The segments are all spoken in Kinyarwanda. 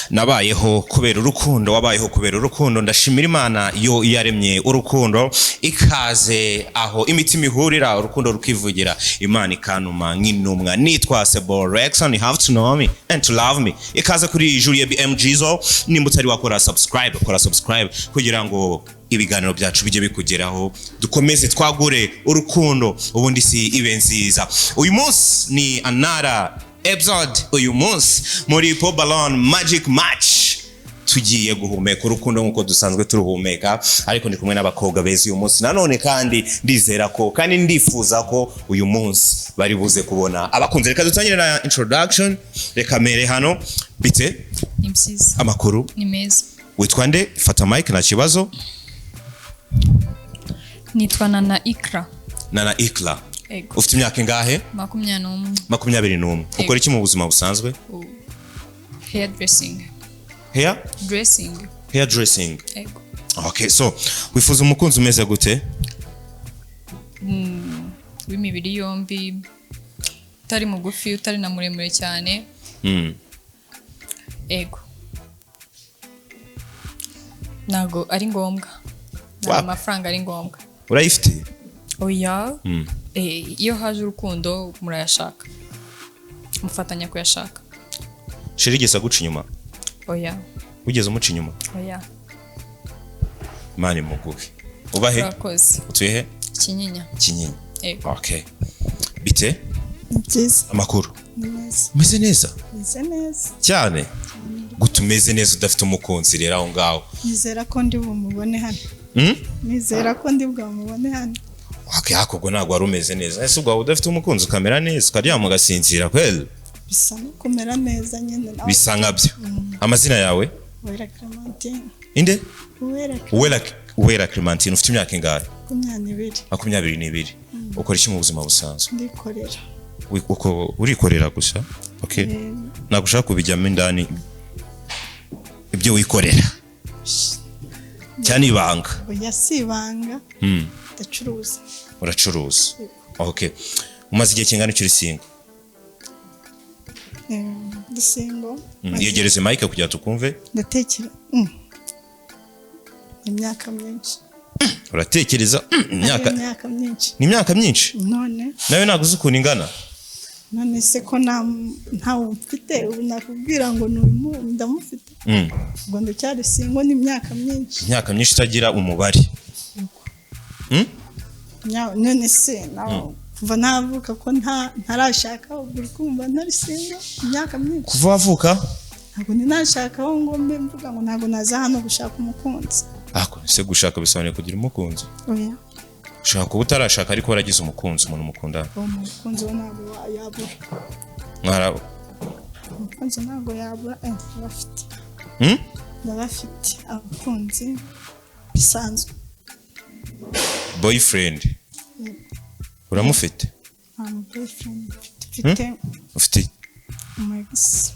nabayeho kubera urukundo, wabayeho kubera urukundo. Ndashimira Imana yo yaremye urukundo, ikaze aho imitima ihurira, urukundo rukivugira, Imana ikanuma nk'intumwa. Nitwa Sebo Rexon, you have to know me and to love me. Ikaze kuri Julie BMGzo, nimba utari wakora subscribe, kora subscribe kugira ngo ibiganiro byacu bijye bikugeraho, dukomeze twagure urukundo, ubundi si ibe nziza. Uyu munsi ni another episode, uyu munsi muri Pop Balloon Magic Match tugiye guhumeka urukundo nk'uko dusanzwe turuhumeka, ariko ndi kumwe n'abakobwa beza uyu munsi nanone, kandi ndizera ko kandi ndifuza ko uyu munsi bari buze kubona abakunzi. Reka dutangire na introduction, reka mere hano. Bite? Ni byiza. Amakuru? Ni meza. Witwa nde? Fata mic nta kibazo. Nitwa Nana Ikra. Nana Ikra. Ego. Ufite imyaka ingahe? 21. 21. Ukora iki mu buzima busanzwe? Hair dressing. Hair? Dressing. Hair dressing. Ego. Okay, so wifuza umukunzi umeze gute? W'imibiri yombi, utari mugufi, utari na muremure cyane. Ego. Nago ari ngombwa. Amafaranga ari ngombwa. Urayifite? Oya. Iyo haje urukundo murayashaka, mufatanya kuyashaka. Sheri gesa guca inyuma? Oya. Ugeze umuca inyuma? Oya. Mani mugufi. Ubahe? Urakoze. Utuye he? Kinyinya. Kinyinya. Ego. Okay. Bite? Byiza. Amakuru? Neza. Umeze neza? Meze neza. Cyane? Gutumeze neza udafite umukunzi rero aho ngaho. Nizera ko ndi bumubone hano. Nizera ko ndi bwamubone hano. Okay, hakubwo ntabwo wari umeze neza. Ese ubwo udafite umukunzi ukamera neza, ukaryama ugasinzira kweli? Bisa no kumera neza nyine nawe. Bisa nkabyo. Amazina yawe? Uwera Clementine. Inde? Uwera Clementine. Ufite imyaka ingahe? 22. 22. Ukora iki mu buzima busanzwe? Ndikorera. Uko urikorera gusa? Okay. Nagushaka kubijyamo indani ibyo wikorera. Cyane ibanga. Oya si ibanga. Ndacuruza. Uracuruza. Okay. Umaze igihe kingana icyo uri single? Single. Yegereze mic kugira tukumve. Ndatekera. Imyaka myinshi. Uratekereza imyaka myinshi. Ni imyaka myinshi? None. Nawe naguze ukuntu ingana? None se ko ntawe mfite, ubu nakubwira ngo ndamufite. Ubwo ndacyari single ni imyaka myinshi. Imyaka myinshi itagira umubare. None se nawe kuva navuka ko ntarashaka, ubwo kumva ntari single imyaka myinshi. Kuva wavuka? Ntabwo ninashakaho ngo mbe mvuga ngo ntabwo naza hano gushaka umukunzi. Se gushaka bisobanuye kugira umukunzi? Oya. Ushaka kuba utarashaka ariko waragize umukunzi, umuntu mukundana? Umukunzi we ntabwo yabura. Mwarabo? Umukunzi ntabwo yabura, ndabafite. Ndabafite abakunzi bisanzwe. Boyfriend? Uramufite? Boyfriend mfite. Ufite? Umu-ex.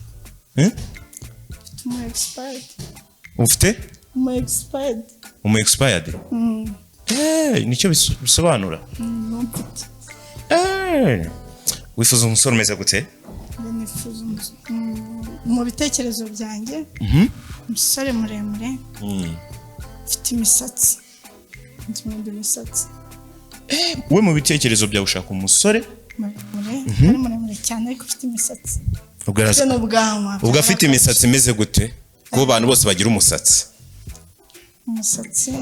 Umu-expired. Ufite? Umu-expired. Umu-expired? Nicyo bisobanura? Mfite. Wifuza umusore umeze gute? Nifuza mu bitekerezo byanjye umusore muremure, ufite imisatsi. Nkunda imisatsi. We mu bitekerezo byawe ushaka umusore muremure cyane ariko ufite imisatsi. Ubwo afite imisatsi imeze gute? Kuko abantu bose bagira umusatsi. Umusatsi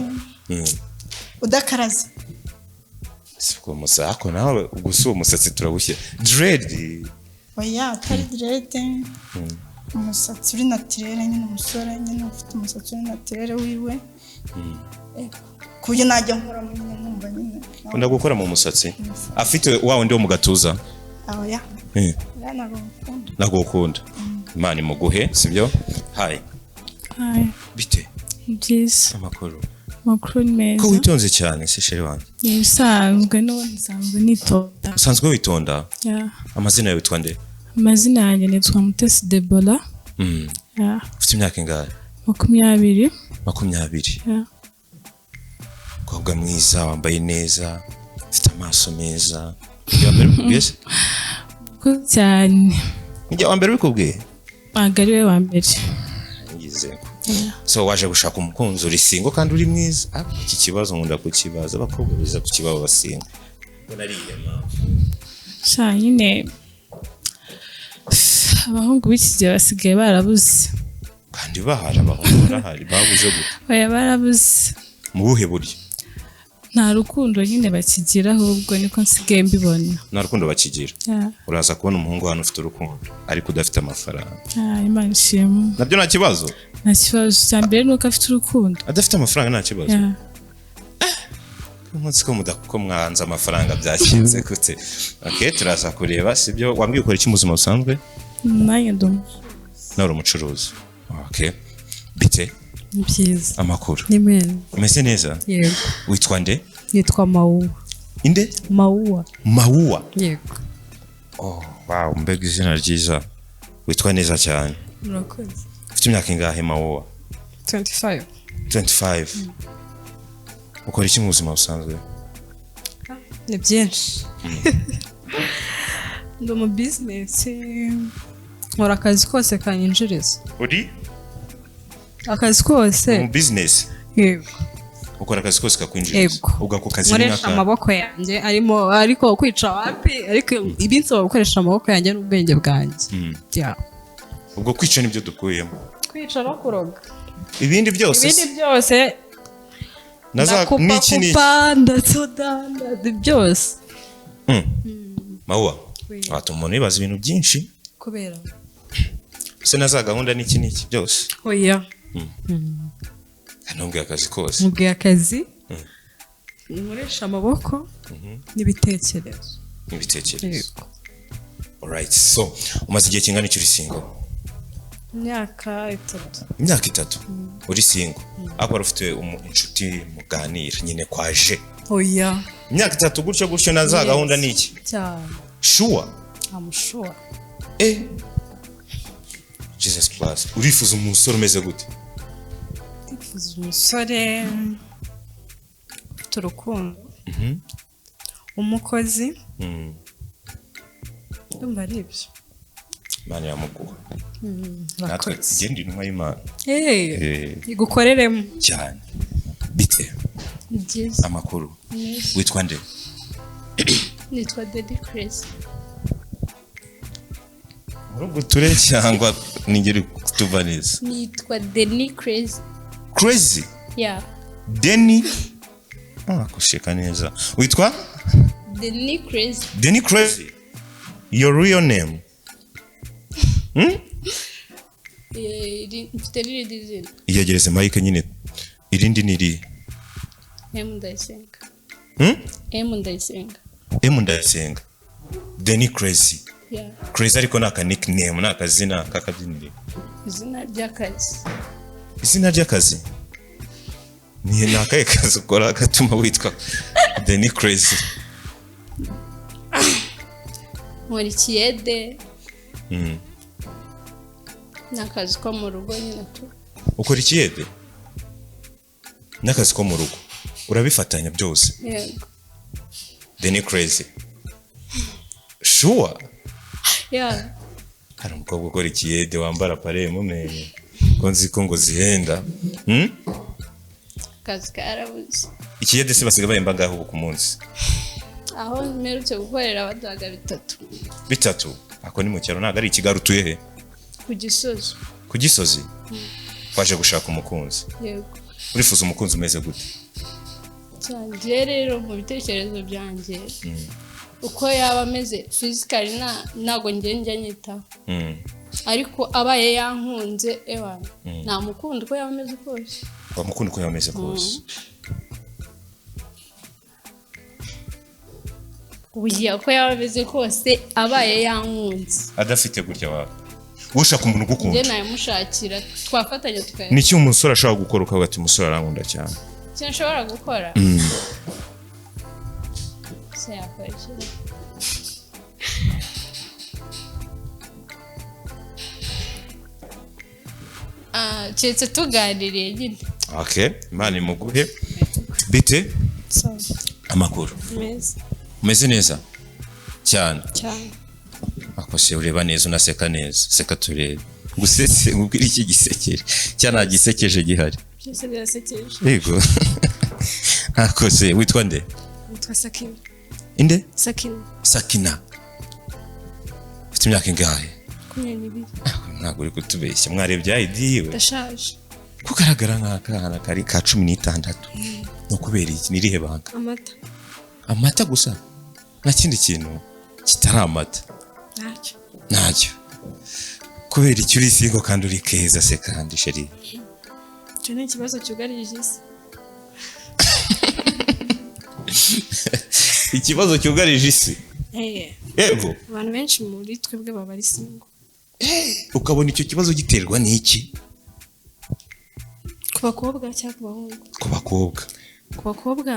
udakaraze. Siko musako nawe gusa umusatsi turawushyira. Dread? Oya, atari dread. Umusatsi uri naturel nyine, umusore nyine ufite umusatsi uri naturel wiwe. Kuburyo najya nkora mu nyumba nyine. Ukunda gukora mu musatsi? Afite wawe ndi wo mu gatuza? Oya. Ntabwo ukunda. Imana imuguhe, sibyo? Hi. Bite? Byiza. Amakuru? Amakuru ni meza. Ko witonze cyane se sheri wanjye? Ni bisanzwe nsanzwe nitonda. Usanzwe witonda? Yeah. Amazina yawe witwa nde? Amazina yanjye nitwa Mutesi Debora. Yeah. Ufite imyaka ingahe? 20. 20? Yeah. Umukobwa mwiza, wambaye neza, ufite amaso meza. Njya wambere bikubwiye se? Ko cyane. Njya wambere bikubwiye? Magari we wambere. yashyizweho. So waje gushaka umukunzi uri single kandi uri mwiza. Iki kibazo nkunda kukibaza abakobwa biza kukibaho basinga. Mbona ari iyema. Sha nyine abahungu b'iki gihe basigaye barabuze. Kandi bahari abahungu barahari babuze gute? Oya barabuze. Mu buhe buryo? Nta rukundo nyine bakigira ahubwo niko nsigaye mbibona. Nta rukundo bakigira. Uraza kubona umuhungu hano ufite urukundo ariko udafite amafaranga. Imana ishimwe. Nabyo nta kibazo? Nta kibazo, cya mbere nuko afite urukundo. Adafite amafaranga nta kibazo? Umunsi ko mwanze amafaranga byashyinze gute? Okay, turaza kureba sibyo. Wambwiye ukora iki mu buzima busanzwe? Nanjye ndomo. Nawe umucuruzi. Okay. Bite? Ni byiza. Amakuru. Ni meza. Umeze neza? Yego. Witwa nde? Nitwa Mauwa. Inde? Mauwa. Mauwa? Yego. Oh, wow, mbega izina ryiza. Witwa neza cyane. Murakoze. Ufite imyaka ingahe Mauwa? 25. 25. Ukora iki mu buzima busanzwe? Ni byinshi. Ndi mu business. Nkora akazi kose kanyinjiriza. Uri? Akazi kose. Mu business? Yego. Ukora akazi kose kakwinjiriza? Ubwo ako kazi nkoresha amaboko yanjye ariko kwica wapi ariko ibinsaba gukoresha amaboko yanjye n'ubwenge bwanjye. Ubwo kwica nibyo dukuyemo? Kwica no kuroga. Ibindi byose? Ibindi byose ndakupa ndatsoda byose. Mauwa, watuma umuntu yibaza ibintu byinshi kubera se na za gahunda n'iki byose. Oya. Nubwiye akazi kose? Mubwiye akazi nkoresha amaboko n'ibitekerezo. N'ibitekerezo. Alright, so umaze igihe kingana iki uri single? Imyaka 3. Imyaka 3? Uri single? Akora ufite inshuti muganira nyine kwaje? Oya. Imyaka 3 gutyo na za gahunda n'iki? Cyane. Sure? I'm sure. Jesus plus. Urifuza umusore umeze gute? Urifuza umusore ufite urukundo. Umukozi. Ndumva ari ibyo. Imana yamuguha. Natwe genda intumwa y'Imana. Igukoreremo. Cyane. Bite? Byiza. Amakuru. Witwa nde? Nitwa Daddy Crazy. Urugo ture cyangwa ningeri kutuva neza? Nitwa Daddy Crazy. Crazy? Yeah. Danny? Kusheka neza. Witwa? Daddy Crazy. Danny Crazy? Your real name? Mfite riri dizina. Iyegereze Mike nyine. Irindi niri? Ndayisenga. Ndayisenga. Danny Crazy. Yeah. Crazy ariko naka nickname naka zina kakabyinire. Izina ry'akazi. Izina ry'akazi? Ni nakaye kazi ukora gatuma witwa Danny Crazy? Muri kiyede. Nakazi ko mu rugo nyine tu. Ukora ikiyede? Nakazi ko mu rugo. Urabifatanya byose? Yego. Danny Crazy. Sure? Yeah. Hari umukobwa ukora ikiyede wambara pare mumenye. Ko nzi ko ngo zihenda. Kazi karabuze. Ikiyede se basiga bahemba ngaho ubu ku munsi? Aho mperutse gukorera abadaga 3. 3? Ako ni mu cyaro ntago ari Kigali utuye he? Ku Gisozi. Ku Gisozi? Waje gushaka umukunzi? Yego. Urifuza umukunzi umeze gute? Cyane rero mu bitekerezo byanjye. Uko yaba ameze physically nago njya nyitaho. Ariko abaye yankunze nta mukunda uko yaba ameze kose. Bamukunda uko yaba ameze kose. Uko yaba ameze kose abaye yankunze. Adafite gutya wawe. Ushaka umuntu ugukunda? Njye namushakira twafatanya tukaya. Niki umusore ashaka gukora ukavuga ati umusore arankunda cyane? Cyo nshobora gukora? Se yakora. Cyetse tuganiriye nyine. Okay, Imana imuguhe. Bite? Amakuru. Umeze neza? Cyane. Cyane. Akose ureba neza unaseka neza. Seka turebe. gusetse ngubwira iki gisekeje cyana gisekeje gihari byose birasekeje yego akoze witwa nde witwa Sakina inde Sakina ufite imyaka ingahe 22 ntabwo uri kutubeshya mwarebye ID yiwe ndashaje kugaragara nk'akana kari ka 16 no kubera iki nirihe banga amata gusa nta kindi kintu kitari amata ntacyo kubera icyo uri singo kandi uri keza se kandi sheri cyo ni ikibazo cyugarije isi ikibazo cyugarije isi yego abantu benshi muri twebwe baba ari singo ukabona icyo kibazo giterwa n'iki ku bakobwa cyangwa ku ku bahungu bakobwa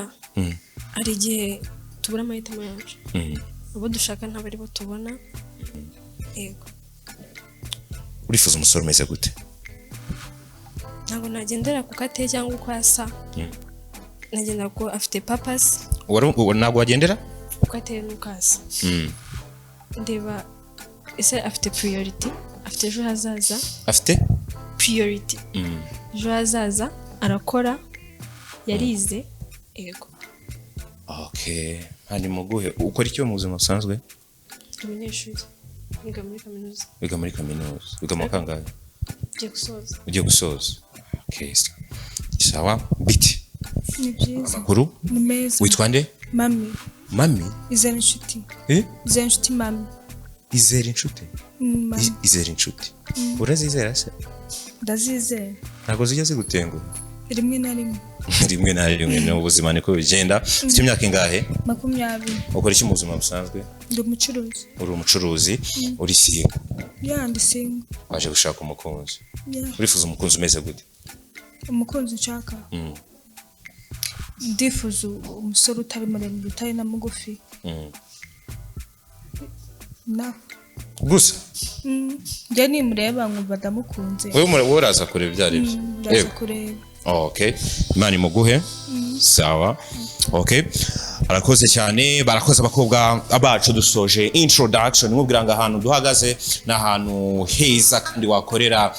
hari igihe tubura amahitamo yacu abo dushaka ntabwo ari bo tubona yego urifuza umusore umeze gute ntabwo nagendera ku kateye cyangwa uko asa nagendera ko afite papasi ntabwo wagendera ku kateye n'uko asa ndeba ese afite priority afite ejo hazaza afite priority ejo hazaza arakora yarize yego okay hanyuma guhe ukora icyo mu buzima busanzwe umunyeshuri wiga muri kaminuza wiga mu kangahe ugiye gusoza okay sawa biti ni byiza amakuru ni meza witwa nde mami izera inshuti mami izera inshuti izera inshuti urazizera se ndazizera ntabwo zijya zigutenguha rimwe na rimwe ni ubuzima niko bigenda ufite imyaka ingahe 20 ukora iki mu buzima busanzwe ndi umucuruzi uri umucuruzi uri singo ndi singo waje gushaka umukunzi urifuza umukunzi umeze gute umukunzi nshaka ndifuza umusore utari muremure utari na mugufi gusa njye nimureba nkumva ndamukunze wowe uraza kureba ibyo ari byo ndaza kureba okay imana imuguhe sawa okay arakoze cyane barakoze abakobwa bacu dusoje introduction mubwira ngo ahantu duhagaze na ahantu heza kandi wakorera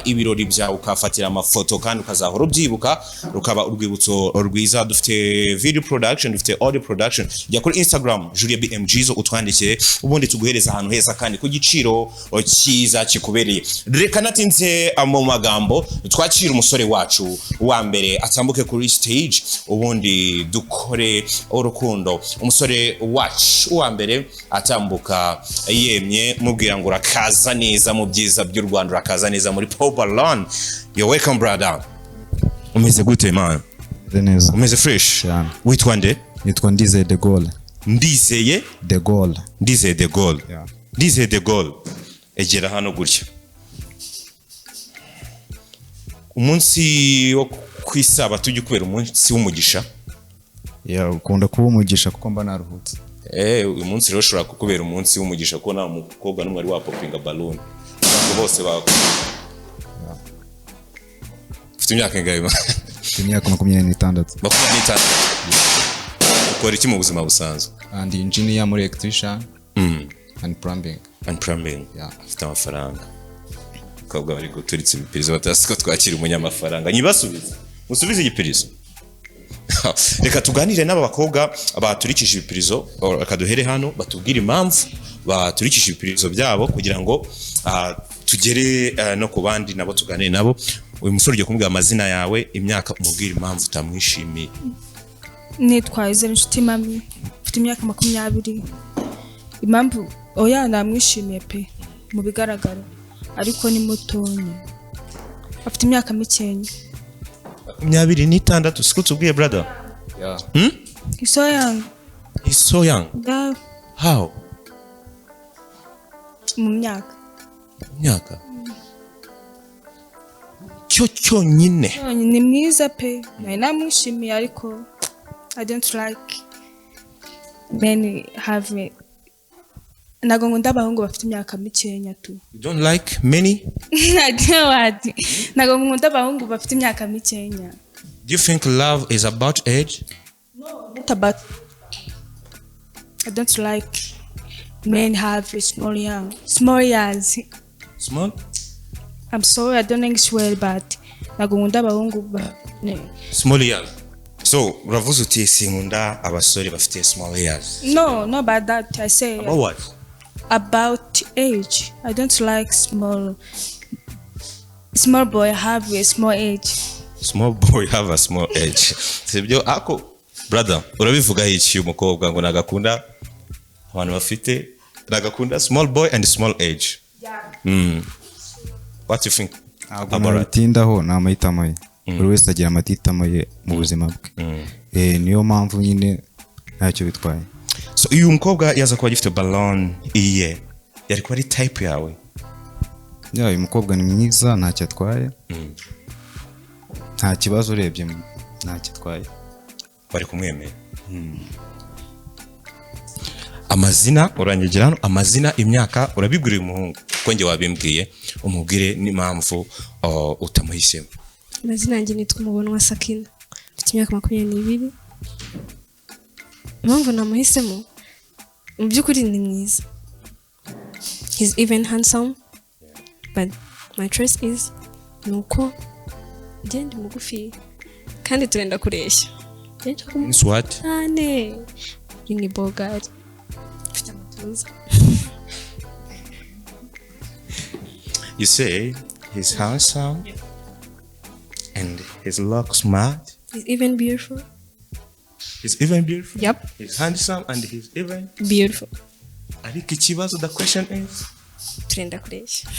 ibirori bya ukafatira amafoto kandi ukazahora ubyibuka rukaba urwibutso rwiza dufite video production dufite audio production jya kuri Instagram Julia BMG zo utwandikire ubundi tuguhereza ahantu heza kandi ku giciro cyiza kikubereye reka natinze mu magambo twakira umusore wacu wa mbere atambuke kuri stage ubundi dukore urukundo umusore wacu wa mbere atambuka yemye mubwira ngo urakaza neza mu byiza by'u Rwanda urakaza neza muri Pobalon you're welcome brother umeze gute man neza umeze fresh witwa nde nitwa Ndizeye de Gaulle Ndizeye de Gaulle egera hano gutya umunsi wo kwisaba tujye kubera umunsi w'umugisha ukunda kuba umugisha kuko mba naruhutse uyu munsi rero ushobora kukubera umunsi w'umugisha ko nta mukobwa n'umwe ari wapopinga balloon bose ufite imyaka ingahe ufite imyaka 26 ukora iki mu buzima busanzwe and engineer muri electrician and plumbing ufite amafaranga ukabwa bari guturitse ibipirizo batasiko twakira umunyamafaranga nyibasubiza musubize igipirizo reka tuganire n'aba bakobwa baturikije ibipirizo akaduhere hano batubwire impamvu baturikije ibipirizo byabo kugira ngo tugere no ku bandi nabo tuganire nabo uyu musore ugiye kumubwira amazina yawe imyaka umubwira impamvu utamwishimiye nitwa izera inshuti mami mfite imyaka 20 impamvu namwishimiye pe mu bigaragara ariko ni mutonya afite imyaka mikenya 26 siko tubwiye brother he's so young how mu myaka cyo nyine ni mwiza pe namwishimiye ariko I don't like men have nago ngo ndabahungu bafite imyaka mikenya tu you don't like many nago ngo ndabahungu bafite imyaka mikenya do you think love is about age not about I don't like men have small years I'm sorry I don't English well but ntabwo nkunda abahungu small ears. So uravuze uti sinkunda abasore bafite small ears. No, not about that. I say About what? about age. I don't like small boy have a small age. Small boy have a small age. Sibyo ako brother urabivuga iki umukobwa ngo nagakunda abantu bafite nagakunda small boy and small age. What do you think? Nabitindaho ni amahitamo ye. Buri wese agira amahitamo ye mu buzima bwe. Niyo mpamvu nyine ntacyo bitwaye. So uyu mukobwa yaza kuba gifite ballon iye yari kuba ari type yawe? Uyu mukobwa ni mwiza ntacyo atwaye. Nta kibazo urebye ntacyo atwaye. Bari kumwemera. Amazina urangigira hano amazina imyaka urabibwira uyu muhungu ko nge wabimbwiye umubwire n'impamvu utamuhisemo. Amazina yanjye nitwa Umubonwa Sakina mfite imyaka 22. Impamvu namuhisemo mu by'ukuri ni mwiza. He's even handsome but my choice is nuko ndi mugufi kandi turenda kureshya. Means what? Ane ni bogari mfite amatuza. You say he's handsome and his looks smart. He's even beautiful. He's even beautiful. Yep. He's handsome and he's even Beautiful. ariko ikibazo the question is Turenda kureshya.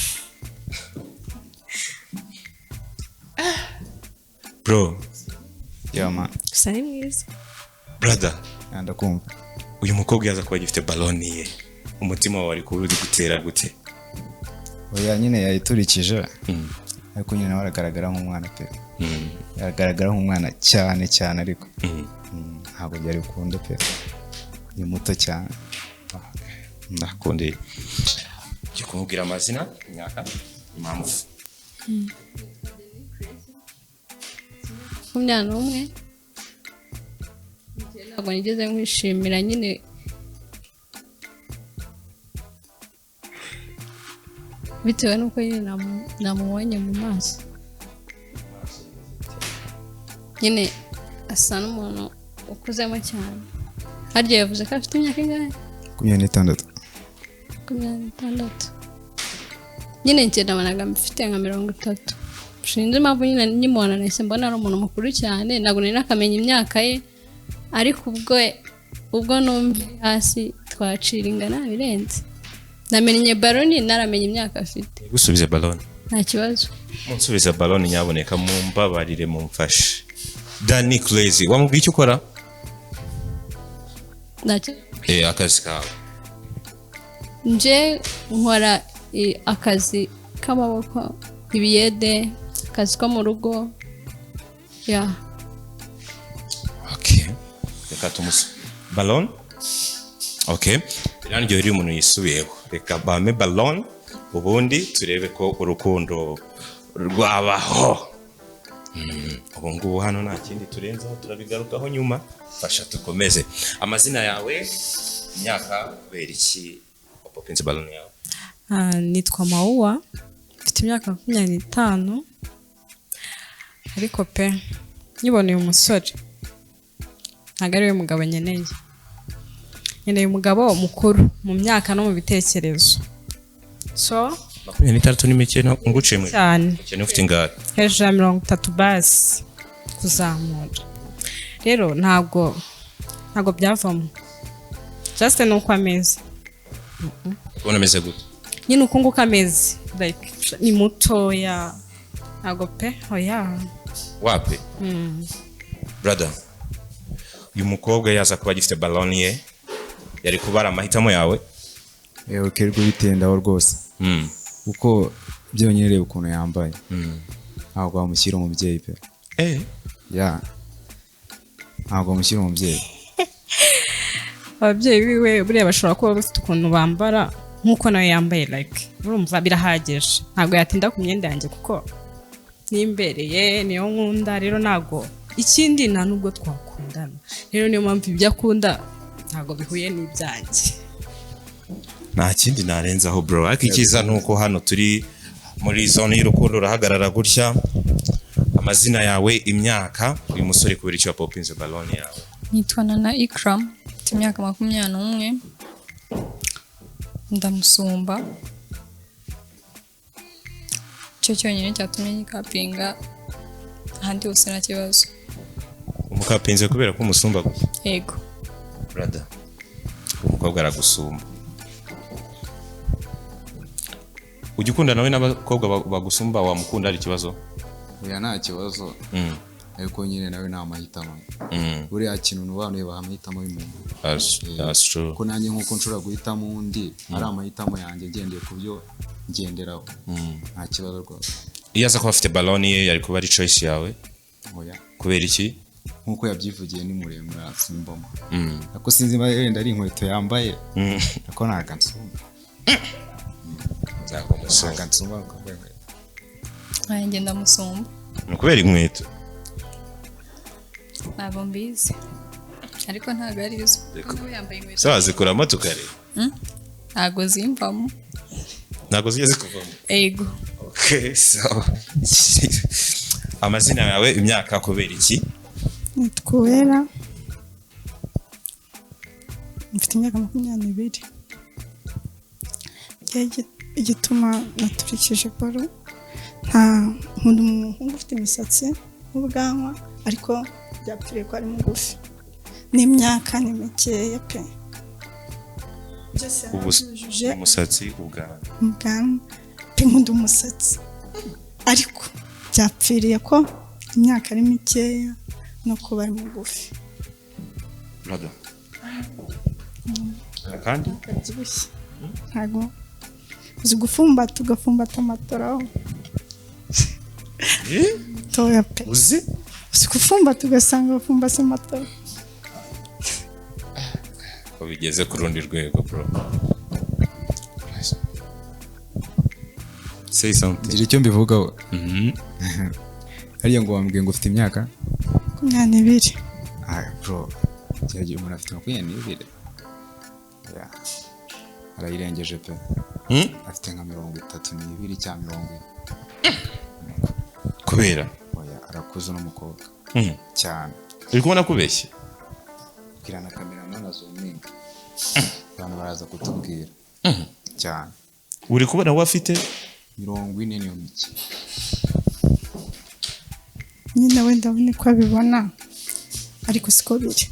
bro. Yeah man. Gusa ni mwiza. Brother. Ndakumva. Uyu mukobwa yaza kuba gifite ballon ye. Umutima wawe ari gutera gute? Oya nyine yayiturikije. Ariko nyine nawe aragaragara nk'umwana pe. Aragaragara nk'umwana cyane ariko. Ntabwo byari ukunda pe. Ni muto cyane. Ndakunde. Cyo kumubwira amazina imyaka impamvu. 21 ntabwo nigeze nkwishimira nyine bitewe nuko nyine namubonye mu maso nyine asa n'umuntu ukuzemo cyane. Harya yavuze ko afite imyaka ingahe? 26. 26. Nyine njye nabanaga mfite nka 30. Sinzi impamvu nyine nyimubona nahise mbona ari umuntu mukuru cyane ntabwo nari nakamenya imyaka ye ariko ubwo numva hasi twacira ingana birenze. Namenye ballon naramenye imyaka afite. Gusubiza ballon. Nta kibazo. Munsubiza ballon nyaboneka mumbabarire mumfashe. Danny Crazy wamubwiye icyo ukora? Nacyo. Akazi kawe. Nje nkora akazi k'amaboko ibiyede akazi ko mu rugo ya. Okay. Reka tumusa. Ballon? Okay. Irangyo iri umuntu yisubiyeho. Reka bame ballon ubundi turebe ko urukundo rwabaho. Ubu ngubu hano nta kindi turenzaho turabigarukaho nyuma. Fasha tukomeze. Amazina yawe imyaka kubera iki wapopenze ballon yawe? Nitwa Mauwa mfite imyaka 25 ariko pe nyiboneye umusore ntabwo ari we mugabo nkeneye umugabo mukuru mu myaka no mu bitekerezo. So 23 ni mikino ngucemwe cyane cyane ufite ingara hejuru ya 30 basi kuzamura. Rero ntabwo byavamo just nuko ameze. ubona ameze gute? Nyine uko nguko ameze like ni mutoya ntabwo pe oya. Wapi? Brother, uyu mukobwa yaza kuba gifite ballon ye yari kubara amahitamo yawe? Ukerwa bitendaho rwose. Uko byonyine reba ukuntu yambaye. Ntabwo wamushyira umubyeyi pe. Ntabwo wamushyira umubyeyi. Ababyeyi biwe buriya bashobora kuba bafite ukuntu bambara nk'uko nawe yambaye like urumva birahagije. Ntabwo yatinda ku myenda yanjye kuko nimbereye niyo nkunda. Rero ntabwo ikindi nta nubwo twakundana. Rero niyo mpamvu ibyo akunda ntabwo bihuye n'ibyanjye. Nta kindi narenzaho bro. Ariko ikiza nuko hano turi muri zone y'urukundo urahagarara gutya amazina yawe imyaka uyu musore kubera icyo yapopinze balone yawe nitwa Nana Ikram mfite imyaka 21 ndamusumba cyo cyonyine cyatumye nyikapinga ahandi hose nta kibazo umukapinze kubera ko umusumba gusa yego brother umukobwa aragusumba ujya ukunda nawe n'abakobwa bagusumba wamukunda ari ikibazo oya nta kibazo ariko nyine nawe nta mahitamo buriya kintu nubanuye bahamahitamo y'umuntu that's true ko nanjye nkuko nshobora guhitamo undi ari amahitamo yanjye ngendeye ku byo ngenderaho nta kibazo rwose iyo aza kuba afite balone ye yari kuba ari choice yawe oya kubera iki nkuko yabyivugiye ni muremure asimbamo ariko sinzi wenda ari inkweto yambaye ariko nta kansumba kansumba nanjye ndamusumba ni kubera inkweto ntabwo mbizi ariko ntabwo ari izo kuko yambaye inkweto sawa zikuramo tukareba ntabwo zimvamo ntabwo zigeze kuvamo yego okay so amazina yawe imyaka kubera iki nitwa Uwera mfite imyaka 22 igituma naturikije baro nta nkunda umuhungu ufite imisatsi n'ubwanwa ariko byapfiriye ko ari mugufi n'imyaka ni mikeya pe byose umusatsi ubwanwa pe nkunda umusatsi ariko byapfiriye ko imyaka ari mikeya no kuba ari mugufi brother kandi kabyibushye ntago uzi gufumbata ugafumbata amatoraho toya pe uzi gufumbata ugasanga bafumbase amatora ko bigeze ku rundi rwego bro say something ngira icyo mbivugaho hariya ngo wambwiye ngo ufite imyaka 22 bro cyagiye umuntu afite 22 arayirengeje pe afite nka 32 cyangwa 40 kubera oya arakuze n'umukobwa cyane uri kubona kubeshye bwira na cameraman azuminga abantu baraza kutubwira cyane uri kubona we afite 40 niyo mike nyine wenda ubone ko abibona ariko siko biri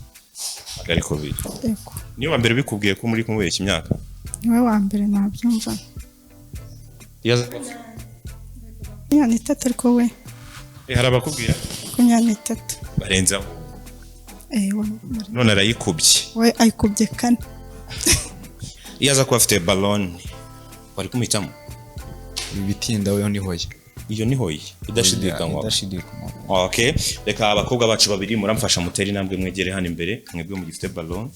ariko biri yego niyo wa mbere bikubwiye ko muri kumubeshya imyaka niwe wa mbere nabyumva ni tatu ariko we hari abakubwira 23 barenzaho ewa none arayikubye we ayikubye kane iyo aza kuba afite balone wari kumhitamo ibitinda weho ni hoye iyo ni hoye idashidikanywa okay reka abakobwa bacu babiri muramfasha mutera intambwe mwegere hano imbere mwebwe mu gifite balone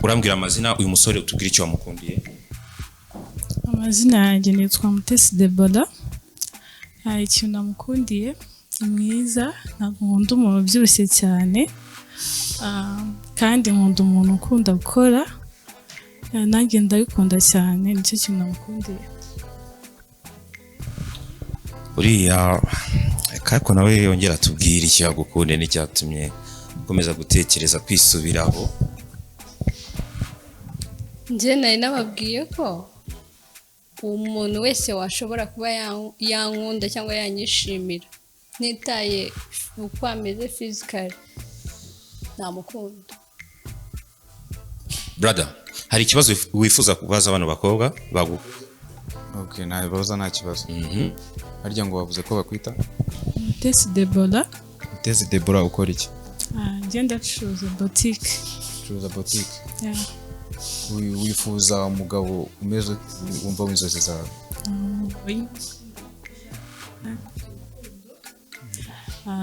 urambwira amazina uyu musore utubwira icyo wamukundiye amazina yanjye nitwa Mutesi Debora hari ikintu namukundiye ni mwiza ntabwo nkunda umuntu ubyibushye cyane kandi nkunda umuntu ukunda gukora nanjye ndabikunda cyane nicyo kintu namukundiye uriya kako nawe yongera atubwira icyo yagukunde n'icyatumye ukomeza gutekereza kwisubiraho njye nari nababwiye ko umuntu wese washobora kuba yankunda cyangwa yanyishimira nitaye uko ameze physically namukunda brother hari ikibazo wifuza kubaza abantu bakobwa okay nabibaza nta kibazo harya ngo bavuze ko bakwita Mutesi Debora Mutesi Debora ukora iki ngenda acuruza boutique wifuza umugabo umeze wumva w'inzozi zawe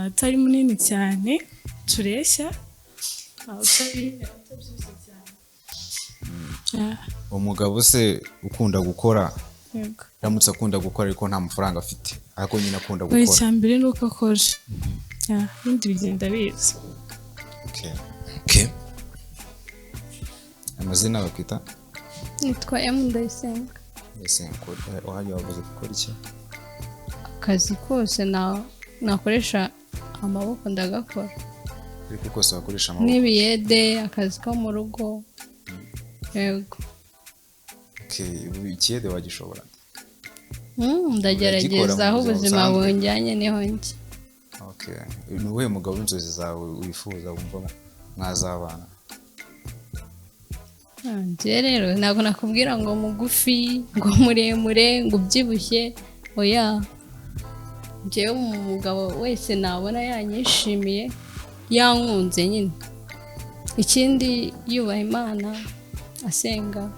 atari munini cyane tureshya umugabo se ukunda gukora ramutse akunda gukora ariko nta mafaranga afite ariko nyine akunda gukora icyambere nuko akora ibindi bigenda biza okay amazina bakwita nitwa Ndayisenga. ese wahajya wavuze gukora iki? Akazi kose nakoresha amaboko ndagakora. ariko kose wakoresha amaboko? N'ibiyede, akazi ko mu rugo. Yego. Ikiyede wagishobora? Ndagerageza aho ubuzima bunjyanye niho njye. Ni uwuhe mugabo w'inzozi zawe wifuza wumva mwazabana? Njye rero ntabwo nakubwira ngo mugufi, ngo muremure, ngo ubyibushye, oya. Njyewe umugabo wese nabona yanyishimiye, yankunze nyine. Ikindi yubaha Imana, asenga,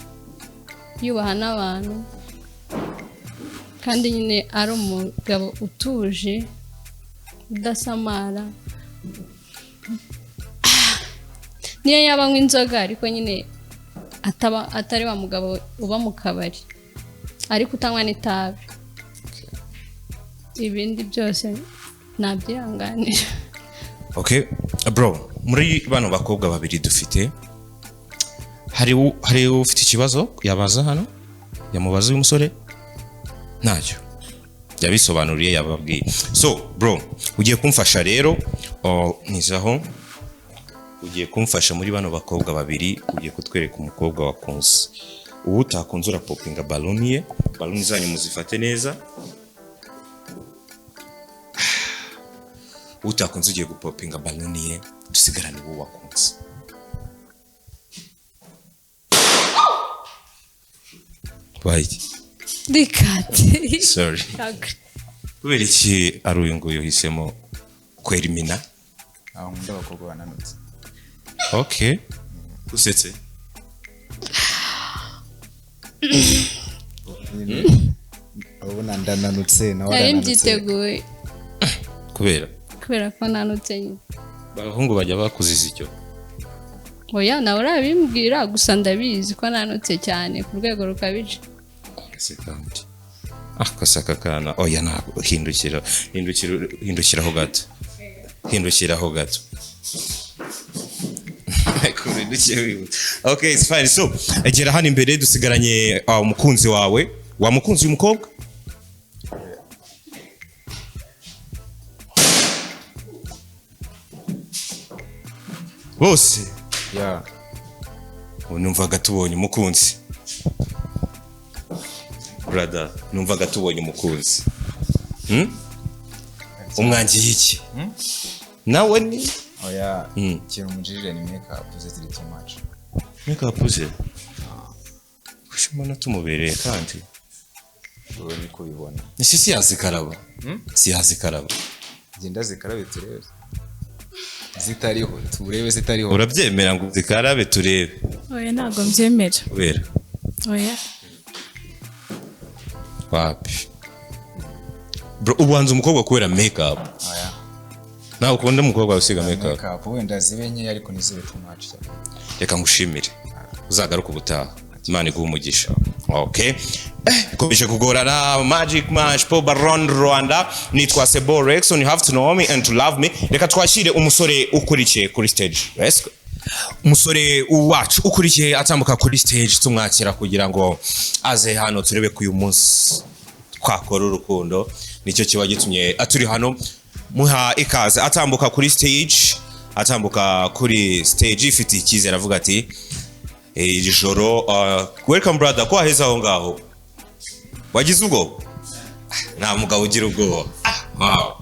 yubaha n'abantu, kandi nyine ari umugabo utuje, udasamara. Niyo yaba anywa inzoga ariko nyine atari wa mugabo uba mu kabari, ariko utanywa n'itabi. Ibindi byose nabyihanganira. Bro, muri bano bakobwa babiri dufite, hari ufite ikibazo yabaza hano? Yamubaza uyu musore? Ntacyo yabisobanuriye, yababwiye. So bro, ugiye kumfasha rero, nizaho ugiye kumfasha muri bano bakobwa babiri, ugiye kutwereka umukobwa wakunze. Ubu utakunze urapopinga baloni ye, baloni zanyu muzifate neza. Utakunze ugiye gupopinga baloni ye, dusigarane uwo wakunze. Wait. Dikate. Sorry. Kubera iki ari uyu nguyu uhisemo kwerimina? Nkunda abakobwa bananutse. Usetse? Urabona ndananutse nawe Nari arananutse. mbyiteguye. Kubera ko nanutse nyine. Abahungu bajya bakuziza icyo? Oya, nawe urabimbwira, gusa ndabizi ko nanutse cyane ku rwego rukabije. Kandi akasaka kana, oya ntabwo, hindukiraho gato. It's fine. So egera hano imbere, dusigaranye umukunzi wawe. Wa mukunzi uyu mukobwa? Bose? Numvaga tubonye umukunzi. Brother, numvaga tubonye umukunzi. Umwangiye iki? Nawe ni? Oya, kintu mujirire ni make-up ziri too much. Make-up ze? Kushimana tumubereye kandi. Wowe niko ubibona. Si yazikaraba? Si yazikaraba. Genda zikarabe turebe. Zitariho, turebe zitariho. Urabyemera ngo zikarabe turebe? Oya ntabwo mbyemera. Kubera? Oya. Wapi? Bro, ubanza umukobwa kubera make-up? Oya. Nawe ukunda umukobwa usiga make-up? Make-up wenda zibe nke ariko nizibe too much. Reka ngushimire. Uzagaruka ubutaha. Imana iguhe umugisha. Komeje kugorana Magic Mash po Baron Rwanda. Nitwa Seborex, so you have to know me and to love me. Reka twashire umusore ukurikiye kuri stage. Yes. Umusore wacu ukurikiye atambuka kuri stage, tumwakira kugira ngo aze hano turebe ku uyu munsi twakora urukundo. Nicyo kiba gitumye aturi hano. Muha ikaze atambuka kuri stage, ifite icyizere avuga ati iri joro, welcome brother, ko aheza aho ngaho. Wagize ubwo? Nta mugabo ugira ubwo. Wow.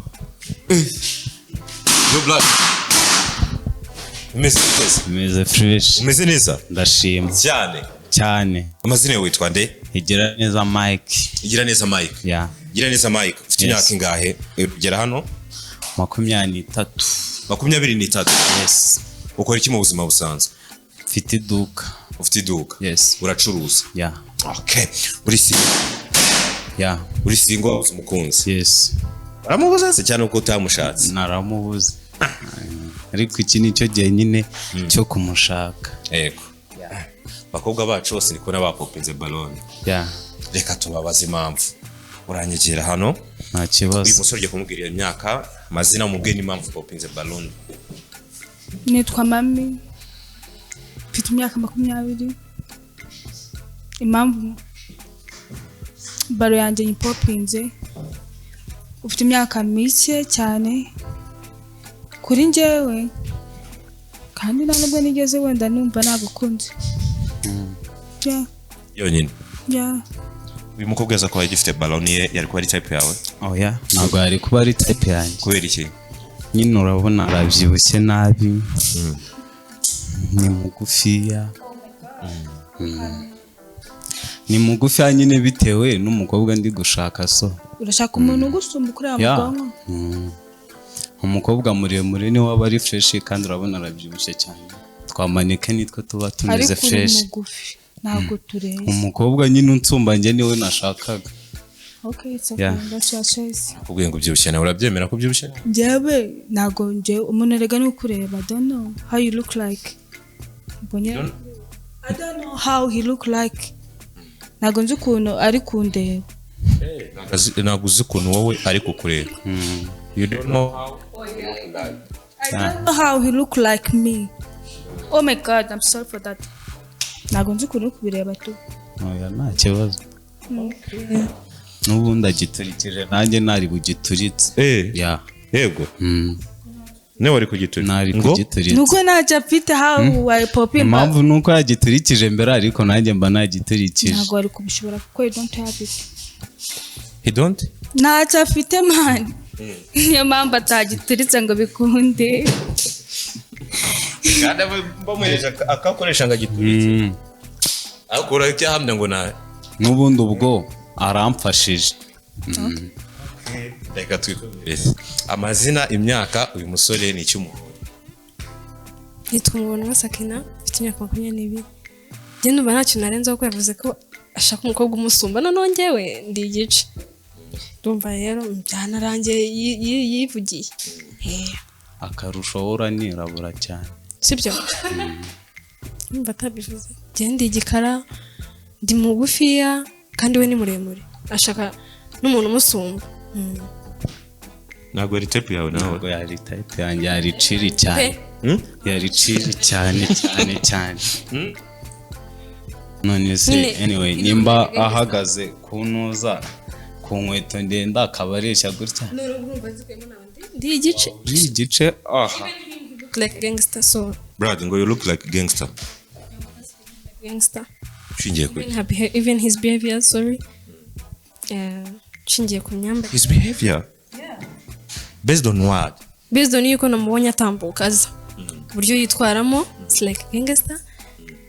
Blood. Umeze fresh. Umeze neza? Ndashima. Cyane. Amazina yawe witwa nde? Igira neza Mike. Igira neza Mike. Yeah. Igira neza Mike. Ufite imyaka ingahe? Ugera hano? 23. 23? Yes. Ukora iki mu buzima busanzwe? Ufite iduka? Yes. Uracuruza? Yeah. Uri single? Yeah. Uri single wabuze umukunzi? Yes. Aramubuza se cyane uko utamushatse? Naramubuza. Ariko iki nicyo gihe nyine cyo kumushaka. Yego. Bakobwa bacu bose niko nabapopinze baloni. Yeah. Reka tubabaze impamvu. Uranyegera hano? Nta kibazo. Uyu musore ugiye kumubwira imyaka, amazina umubwiye n'impamvu popinze baloni. Nitwa Mami. Mfite imyaka 20. impamvu baro yanjye nyipopinze ufite imyaka mike cyane kuri njyewe kandi nta nubwo nigeze wenda numva nagukunze yonyine yeah. uyu mukobwa yaza kuba agifite baloni ye yari kuba ari type yawe oya ntabwo yari kuba ari type yanjye kubera iki nyine urabona arabyibushye nabi ni mugufiya ni mugufiya nyine bitewe n'umukobwa ndi gushaka so urashaka umuntu ugusumba kuri aya muganga umukobwa muremure niwe waba ari fresh kandi urabona arabyibushye cyane twamanike nitwe tuba tumeze fresh ntabwo tureba umukobwa nyine unsumba njye niwe nashakaga okay it's okay that's your choice kubwiye ngo ubyibushye nawe urabyemera ko ubyibushye njyewe ntabwo njye umuntu erega ni ukureba I don't know how you look like I don't know how he look like ntabwo nzi ukuntu ari kundeba ntabwo uzi ukuntu wowe ari kukureba you don't know how I don't know how he look like me oh my god I'm sorry for that ntabwo nzi ukuntu uri kubireba tu oya nta kibazo n'ubundi agiturikije nanjye ntari bugituritse yego niwe wari kugiturika nuko ntacyo afite how wayipopimba impamvu nuko yagiturikije mbere ariko nanjye mba nagiturikije ntabwo wari kubishobora kuko you don't have it he don't ntacyo afite man niyo mpamvu atagituritse ngo bikunde kandi bamuhereje akakoresha ngo agituritse ariko uracyahamya ngo nawe n'ubundi ubwo aramfashije reka twikomereze amazina imyaka uyu musore ni icy'umuhondo nitwa umubona Masakina mfite imyaka 22 njye numva nta kintu narenzaho ko yavuze ko ashaka umukobwa umusumba noneho njyewe ndi igice ndumva rero byanarangiye yivugiye akarusho wowe uranirabura cyane sibyo numva atabivuze njye ndi igikara ndi mugufiya kandi we ni muremure ashaka n'umuntu umusumba ntabwo yari type yawe nawe ntabwo yari type yanjye yari ciri cyane yari ciri cyane cyane cyane none se anyway nimba ahagaze ku ntuza ku nkweto ndende akaba areshya gutya ndi igice uri igice aha like gangster so Brad ngo you look like gangster shingiye kuri even his behavior sorry shingiye ku myambaro his behavior based on what based on yuko namubonye atambuka aza buryo yitwaramo it's like gangster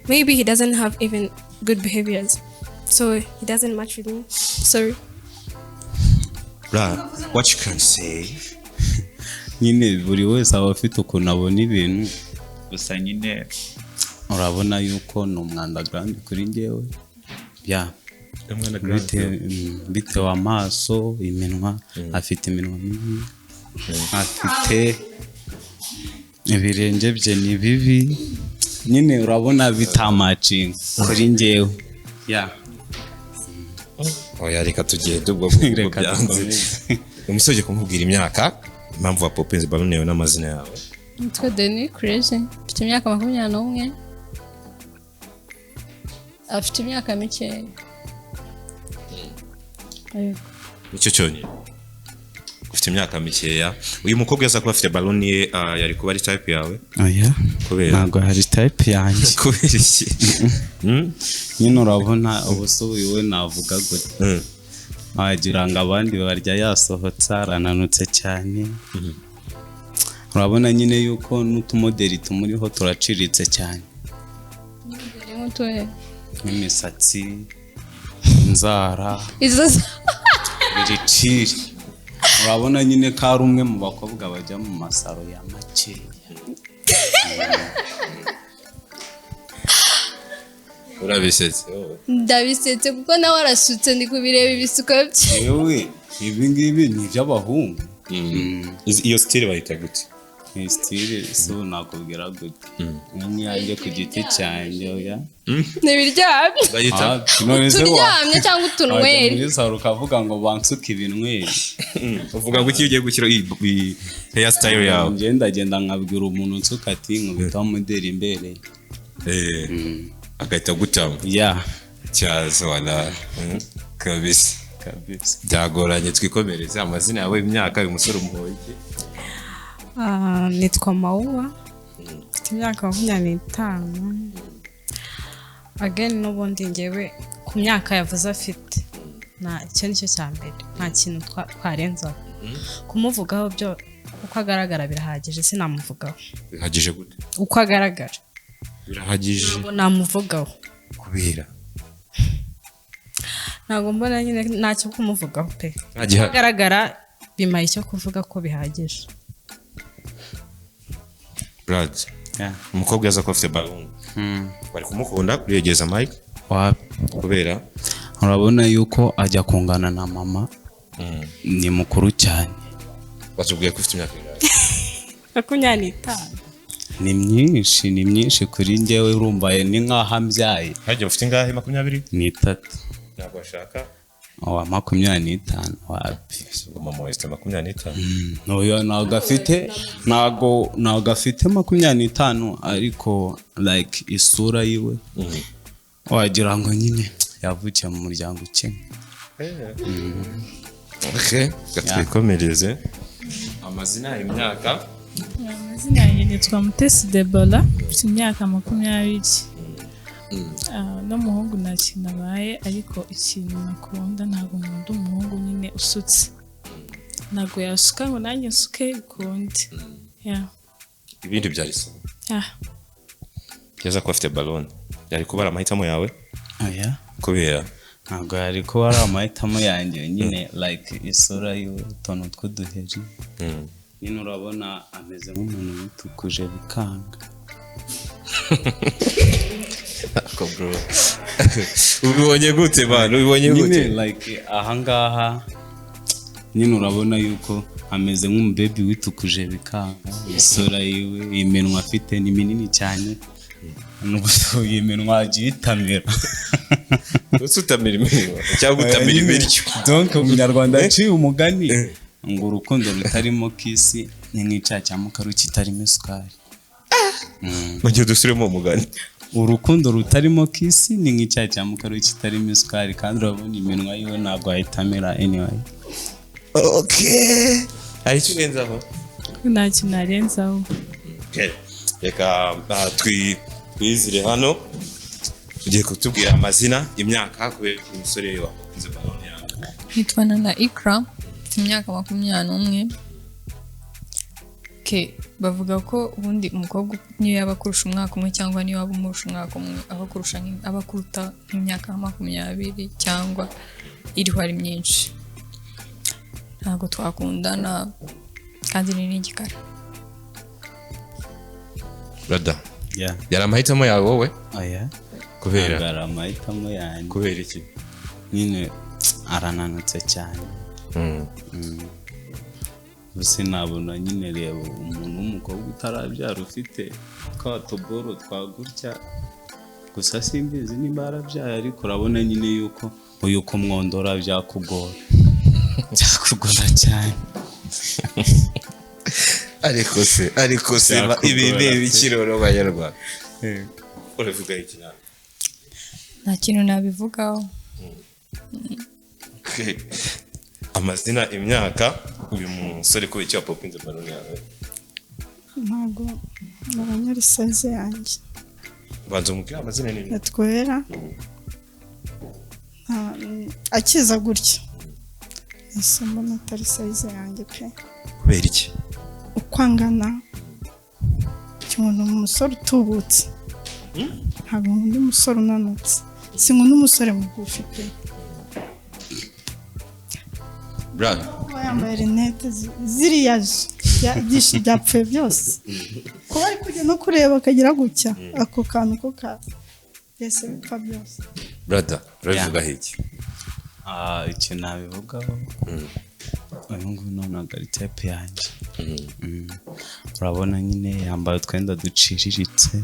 maybe he doesn't have even good behaviors so he doesn't match with me sorry Brad what you can say nyine buri wese aba afite ukuntu abona ibintu gusa nyine urabona yuko ni umwandagrandi kuri njyewe bitewe amaso iminwa afite iminwa mibi afite ibirenge bye ni bibi nyine urabona bitamacinga kuri njyewe oya reka tugende ubwo byanze umusore kumubwira imyaka impamvu wapopinze balone yawe n'amazina yawe nitwa Denis Crazy mfite imyaka 21 afite imyaka mikeya nicyo cyonyine ufite imyaka mikeya uyu mukobwa yaza kuba afite balone ye yari kuba ari type yawe oya kubera ntabwo hari type yanjye kubera iki nyine urabona ubusubuye we navuga gute wagira ngo abandi barya yasohotse arananutse cyane urabona nyine yuko n'utumoderi tumuriho turaciritse cyane nk'imisatsi inzara biriciri urabona nyine ko ari umwe mu bakobwa bajya mu masaro ya makeya urabisetse ndabisetse kuko nawe arasutse ndi kubireba ibisuko bye yewe ibi ngibi ni iby'abahungu iyo style bayita gute iyi style so nakubwira gute nk'iyanjye ku giti cyanjye oya ntibiryamye bayita uturyamye cyangwa utunweri muri saro ukavuga ngo bansuke ibinweri uvuga ngo iki ugiye gushyira iyi hair style yawe ndagenda nkabwira umuntu nsuka ati nkubita muderi imbere agahita gutanga cyazo wala kabisa byagoranye twikomereze amazina yawe imyaka uyu musore umuhoye iki nitwa Mauwa mfite imyaka 25 again n'ubundi ngewe ku myaka yavuze afite icyo nicyo cya mbere nta kintu twarenzaho kumuvugaho byo uko agaragara birahagije sinamuvugaho bihagije gute uko agaragara birahagije ntabwo namuvugaho kubera ntabwo mbona nyine ntacyo kumuvugaho pe agaragara bimaye icyo kuvuga ko bihagije Brad umukobwa yaza ko afite balloon bari kumukunda kuriyegeza mic kubera urabona yuko ajya kungana na mama ni mukuru cyane batubwiye ko ufite imyaka ni myinshi kuri njyewe urumva ni nkaho ambyaye hajya ufite ingahe 20 n'itatu ntabwo ashaka wa 25 wapi mama wese 25 oya ntabwo afite 25 ariko like isura yiwe wagira ngo nyine yavukiye mu muryango ukennye okay gatwikomereze amazina y'imyaka amazina yanjye nitwa Mutesi Debola mfite imyaka 20 n'umuhungu nta kintu abaye ariko ikintu nakunda ntabwo nkunda umuhungu nyine usutse ntabwo yasuka ngo nanjye nsuke bikundi ibindi byari se yaza ko afite balloon yari kubara amahitamo yawe oya kubera ntabwo yari kuba ari amahitamo yanjye nyine like isura y'utuntu tw'uduheri nyine urabona ameze nk'umuntu witukuje bikanga ako bro ubibonye gute bana ubibonye gute like ahangaha nyine urabona yuko ameze nk'umubebi witukuje bikanga isura yiwe iminwa afite ni minini cyane n'ubuso iminwa agiye itamira usutamira iminwa cyangwa utamira ibiryo donc umunyarwanda aciye umugani ngo urukundo rutarimo kisi ni nk'icyaha cya mukaru kitarimo isukari mugihe dusubiremo umugani urukundo rutarimo kisi ni nk'icyaha cya mukaru kitarimo isukari kandi urabona iminwa yiwe ntabwo ayitamira anyway okay ari cyo urenzaho nta kintu narenzaho reka twizire hano tugiye kutubwira amazina imyaka kubera umusore wakunze balloon yawe nitwa Nana Ikra mfite imyaka 21 bavuga ko ubundi umukobwa niyo yaba kurusha umwaka umwe cyangwa niyo waba umurusha umwaka umwe abakuruta nk'imyaka 20 cyangwa iriho ari myinshi ntabwo twakundana kandi ni n'igikara brother yari amahitamo yawe wowe oya kubera yari amahitamo yanjye kubera iki nyine arananutse cyane gusa nabona nyine reba umuntu w'umukobwa utarabyara ufite twatoboro twagutya gusa simbizi nimba yarabyaye ariko urabona nyine yuko uyu kumwondora byakugora cyane ariko se ibi bikiroro bayarwa uravuga iki nawe nta kintu nabivugaho amazina imyaka uyu musore ko icyo popinze balloon yawe ntabwo nabanyari size yanjye banza umubwira amazina ni yatwera akiza gutya isomo natari size yanjye pe kubera iki ukwangana cyumuntu umusore utubutse ntabwo nkunda umusore unanutse sinkunda umusore mugufi pe brad yambaye rinete ziriya byapfuye byose kuba ari kujya no kureba akagira gutya ako kantu ko yese bipfa byose brother urabivuga iki icyo nabivugaho uyu nguyu ntabwo ari type yanjye urabona nyine yambaye utwenda duciriritse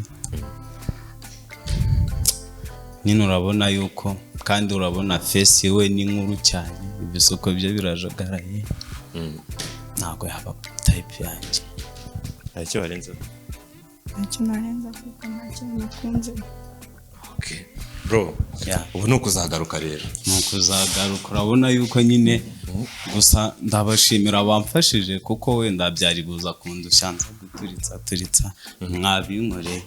nyine urabona yuko kandi urabona face we ni nkuru cyane ibisuko bye birajagaraye ntabwo yaba type yanjye ntacyo warenza ntacyo narenza kuko ntacyo nakunze bro Yeah. ubu ni ukuzagaruka rero ni ukuzagaruka urabona yuko nyine gusa ndabashimira abamfashije kuko wenda byari buza kundusha nza guturitsa mwabinkoreye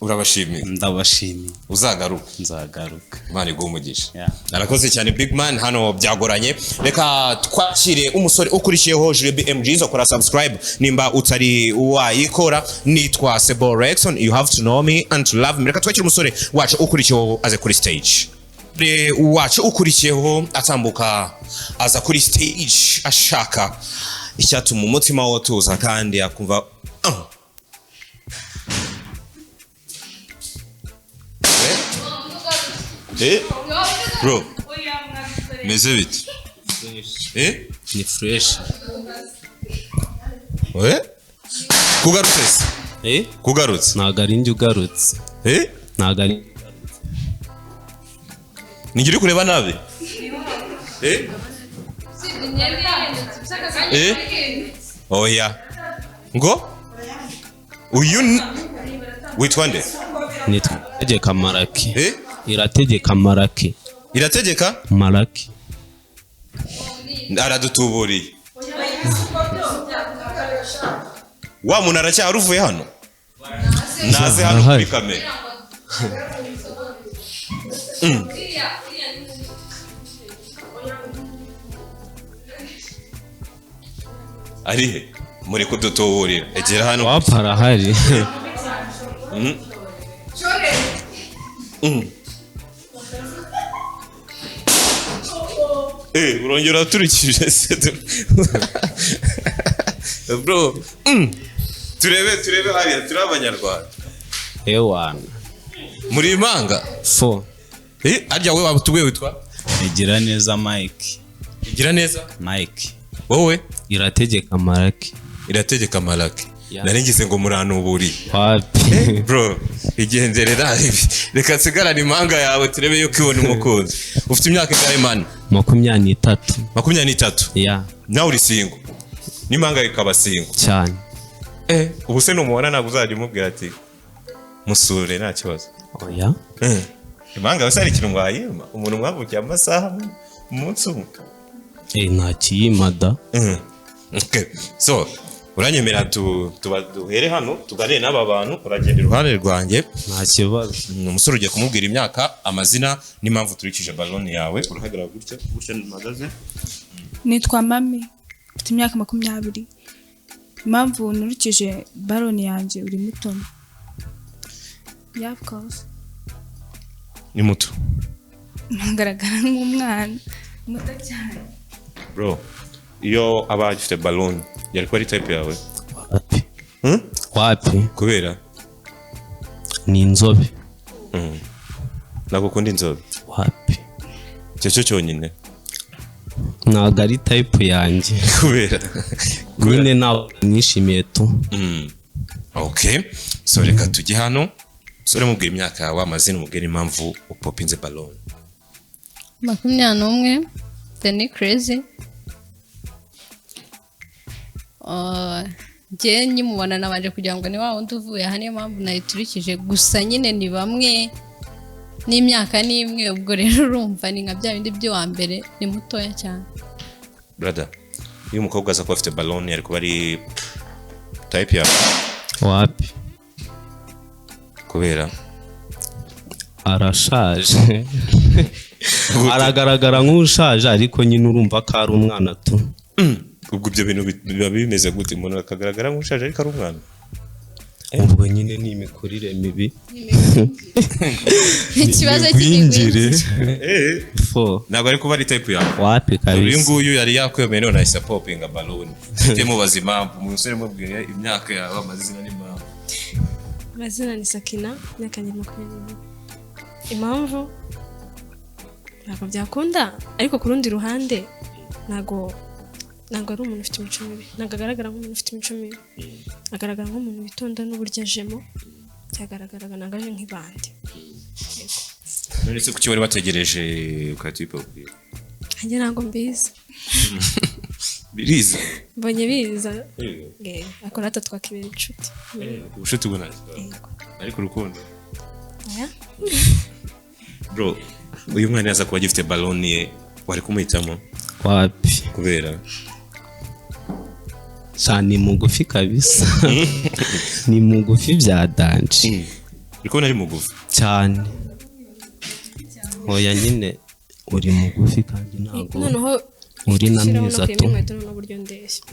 urabashimiye ndabashimiye uzagaruka nzagaruka Imana iguhe umugisha Yeah. narakoze cyane big man hano byagoranye reka twakire umusore ukurikiyeho Jules BMG zo kora subscribe nimba utari wayikora nitwa Sebo Rexon you have to know me and to love me reka twakire umusore wacu ukurikiyeho aze kuri stage wacu ukurikiyeho atambuka aza kuri stage ashaka icyatuma umutima we utuza kandi akumva bro meze bite ni fresh kugarutse se kugarutse ntago ari njye ugarutse ntago ari nigiri kureba nabi oya ngo uyu witwa nde nitwa Tegeka Maraki irategeka Maraki irategeka Maraki aradutuburiye wa muntu aracyari uvuye hano naze hano kuri kamera arihe muri kudutuburira egera hano wapara hari urongera turikije se bro turebe hariya turi abanyarwanda ewana muri impanga fo harya we waba witwa igira neza Mike igira neza Mike wowe irategeka Maraki irategeka Maraki nari ngize ngo muranuburi wapi bro igenderera reka nsigarane impanga yawe turebe yuko ibona umukunzi ufite imyaka ingahe man 23 23 ya nawe uri singo n'impanga ikaba singo cyane ubu se numubona ntabwo uzajya umubwira ati musure nta kibazo oya impanga yose ari ikintu mwayima umuntu mwavukiye amasaha umunsi umwe nta kiyimada okay so uranyemera duhere hano tuganire n'aba bantu uragenda iruhande rwanjye nta kibazo umusore ugiye kumubwira imyaka amazina n'impamvu turikije baloni yawe urahagarara gutya mpagaze nitwa Mami mfite imyaka 20 impamvu nurikije baloni yanjye uri muto of course ni muto ntagaragara nk'umwana muto cyane bro iyo aba agifite baloni yari kuba ari type yawe wapi kubera ni inzobe ntabwo ukunda inzobe wapi cyo cyonyine ntabwo ari type yanjye kubera nyine ntabwo nishimiye tu okay so reka tujye hano sore mubwira imyaka yawe amazina umubwira impamvu upopinze baloni 21 Danny Crazy njye nyimubona nabanje kugira ngo ni wa wundi uvuye aha niyo mpamvu nayiturikije gusa nyine ni bamwe n'imyaka n'imwe ubwo rero urumva ni nka bya bindi by'uwa mbere ni mutoya cyane brother iyo umukobwa aza kuba afite baloni yari kuba ari type yawe wapi kubera arashaje aragaragara nk'ushaje ariko nyine urumva ko ari umwana tu ubwo ibyo bintu biba bimeze gute umuntu akagaragara nk'ushaje ariko ari umwana ubwo nyine ni imikurire mibi ikibazo cy'imigwingire ntabwo ari kuba ari type yawe wapi kabisa uyu nguyu yari yakwemeye none ahise popinga baloni ujye mubaza impamvu umusore mubwire imyaka yawe amazina n'impamvu amazina ni Sakina imyaka 20 impamvu ntabwo byakunda ariko ku rundi ruhande ntabwo ari umuntu ufite imico mibi ntabwo agaragara nk'umuntu ufite imico mibi agaragara nk'umuntu witonda n'uburyo ajemo byagaragaraga ntabwo aje nk'ibandi none se kuki bari bategereje ukatipopinga njye ntabwo mbizi biriza mbonye biza akora hata twakibera inshuti ubushuti bwo ntabwo ariko urukundo bro uyu mwana yaza kuba gifite balloon ye wari kumuhitamo wapi kubera ni mugufi kabisa ni mugufi bya danje ariko nari mugufi cyane oya nyine uri mugufi kandi ntabwo noneho uri na mwiza tu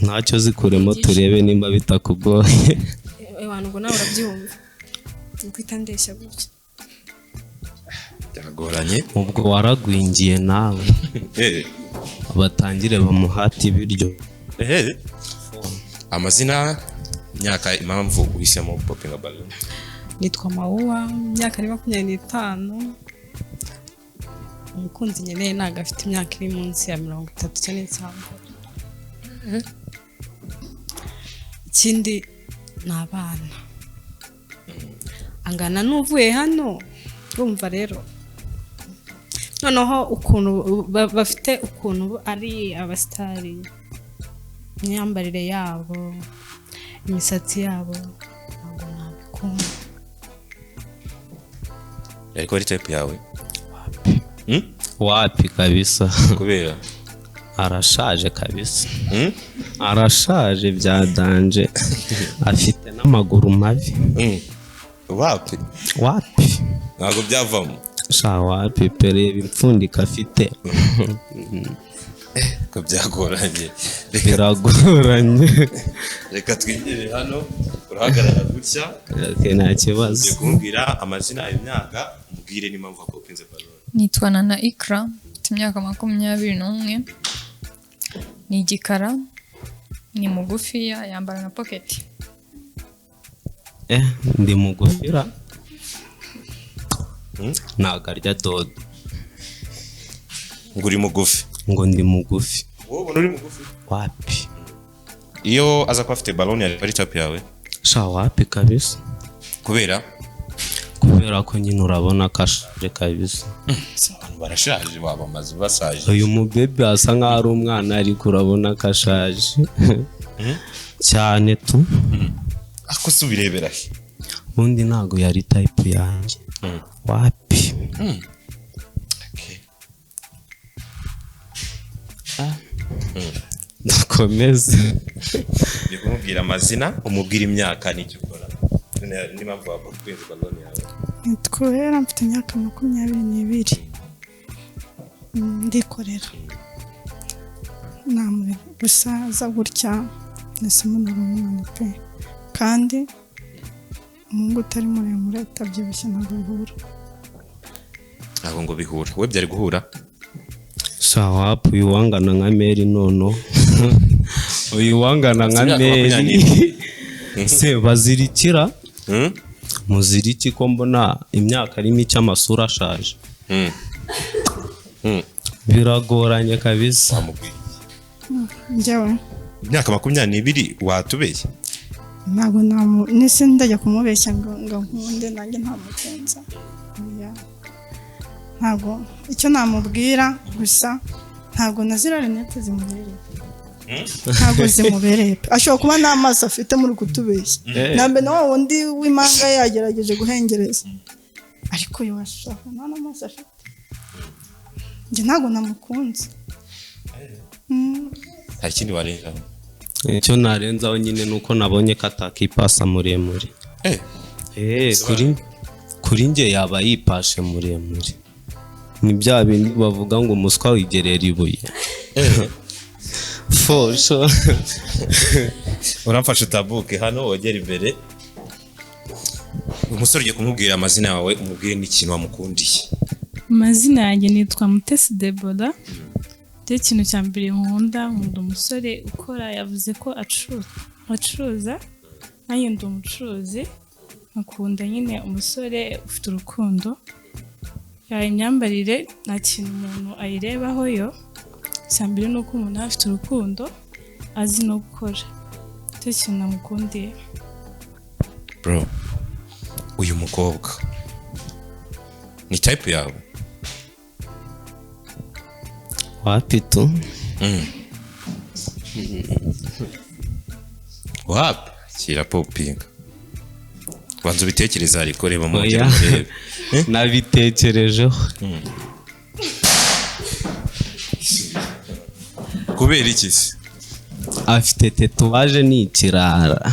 ntacyo zikuremo turebe nimba bitakugoye abantu ngo nawe urabyumva ukwita ndeshya gutya byagoranye ubwo waragwingiye nawe batangire bamuhate ibiryo amazina myaka impamvu uhisemo popinga balloon nitwa Mawuwa imyaka ari 25 umukunzi nyeneye ntago afite imyaka iri munsi ya 30 cyane cyane ikindi n'abana angana n'uvuye hano urumva rero noneho ukuntu bafite ukuntu ari abastari imyambarire yabo imisatsi yabo ntabwo nabikunda ariko ari type yawe wapi kabisa kubera arashaje kabisa arashaje bya danje afite n'amaguru mabi wapi ntabwo byavamo wapi pere ibipfundika afite ko byagoranye biragoranye reka twigire hano urahagarara gutya nta kibazo kumbwira amazina y'imyaka mubwire n'impamvu akopinze balloon nitwa Nana Ikra mfite imyaka 21 ni igikara ni mugufiya yambara na pocket ndi mugufira ntago arya dodo ngo uri mugufi ngo ndi mugufi wowe uri mugufi wapi iyo aza kuba afite balloon ari type yawe wapi kabisa kubera ko nyine urabona kashaje kabisa abantu barashaje waba amaze basaje uyu mubebe asa nkaho ari umwana ariko urabona kashaje cyane tu ako subirebera he ubundi ntago yari type yanjye wapi dukomeze ndi kumubwira amazina umubwira imyaka n'icyo ukora n'impamvu wakopinze balloon yawe nitwera mfite imyaka 22 ndikorera namwe gusa za gutya nasimo n'umwana pe kandi umuntu utari muremure atabyibushye ntabwo bihura ntabwo ngo bihura we byari guhura wapi uyu wangana nka Mary nono uyu wangana nka Mary se bazirikira muziriki ko mbona imyaka ari mike amasura ashaje biragoranye kabisa njyewe imyaka 22 watubeshye ntabwo nise ndajya kumubeshya ngo nkunde nanjye ntamukunza ntabwo icyo namubwira gusa ntabwo nazira renete zimubereye ntabwo zimubereye ashobora kuba n'amaso afite muri kutubeshya nambe na wundi w'imanga yagerageje guhengereza ariko yo ashaka nta n'amaso afite njye ntabwo namukunze nta kindi warenzaho icyo narenzaho nyine nuko nabonye ko atakipasa muremure kuri njye yaba yipashe muremure ni bya bindi bavuga ngo umuswa wigerera ibuye fosho uramfasha utabuke hano wogera imbere umusore ugiye kumubwira amazina yawe umubwire n'ikintu wamukundiye amazina yanjye nitwa Mutesi Debora cyo kintu cya mbere nkunda umusore ukora yavuze ko acuruza nanjye ndi umucuruzi nkakunda nyine umusore ufite urukundo imyambarire nta kintu umuntu ayirebaho yo cya mbere ni uko umuntu aba afite urukundo azi no gukora cyo kintu namukundiye bro uyu mukobwa ni type yawe wapi tu wapi kira popinga banza ubitekereza ariko reba mu Oya. Nabitekerejeho. kubera iki se Afite tatuwaje ni ikirara.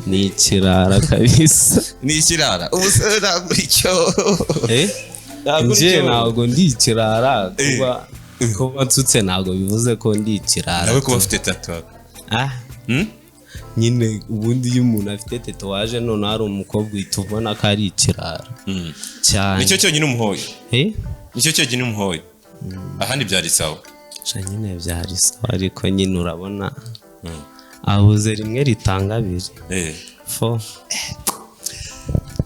Ni ikirara kabisa. ni ikirara ubusore ntabwo icyo Nje ntabwo ndi ikirara kuba nsutse ntabwo bivuze ko ndi ikirara. nawe kuba afite tatuwaje Nyine ubundi iyo umuntu afite tatuwaje none hari umukobwa uhita ubona ko ari ikirara cyane. nicyo cyonyine umuhoye Eh? nicyo cyonyine umuhoye ahandi byari sawa Nyine byari sawa ariko nyine urabona abuze rimwe ritanga abiri.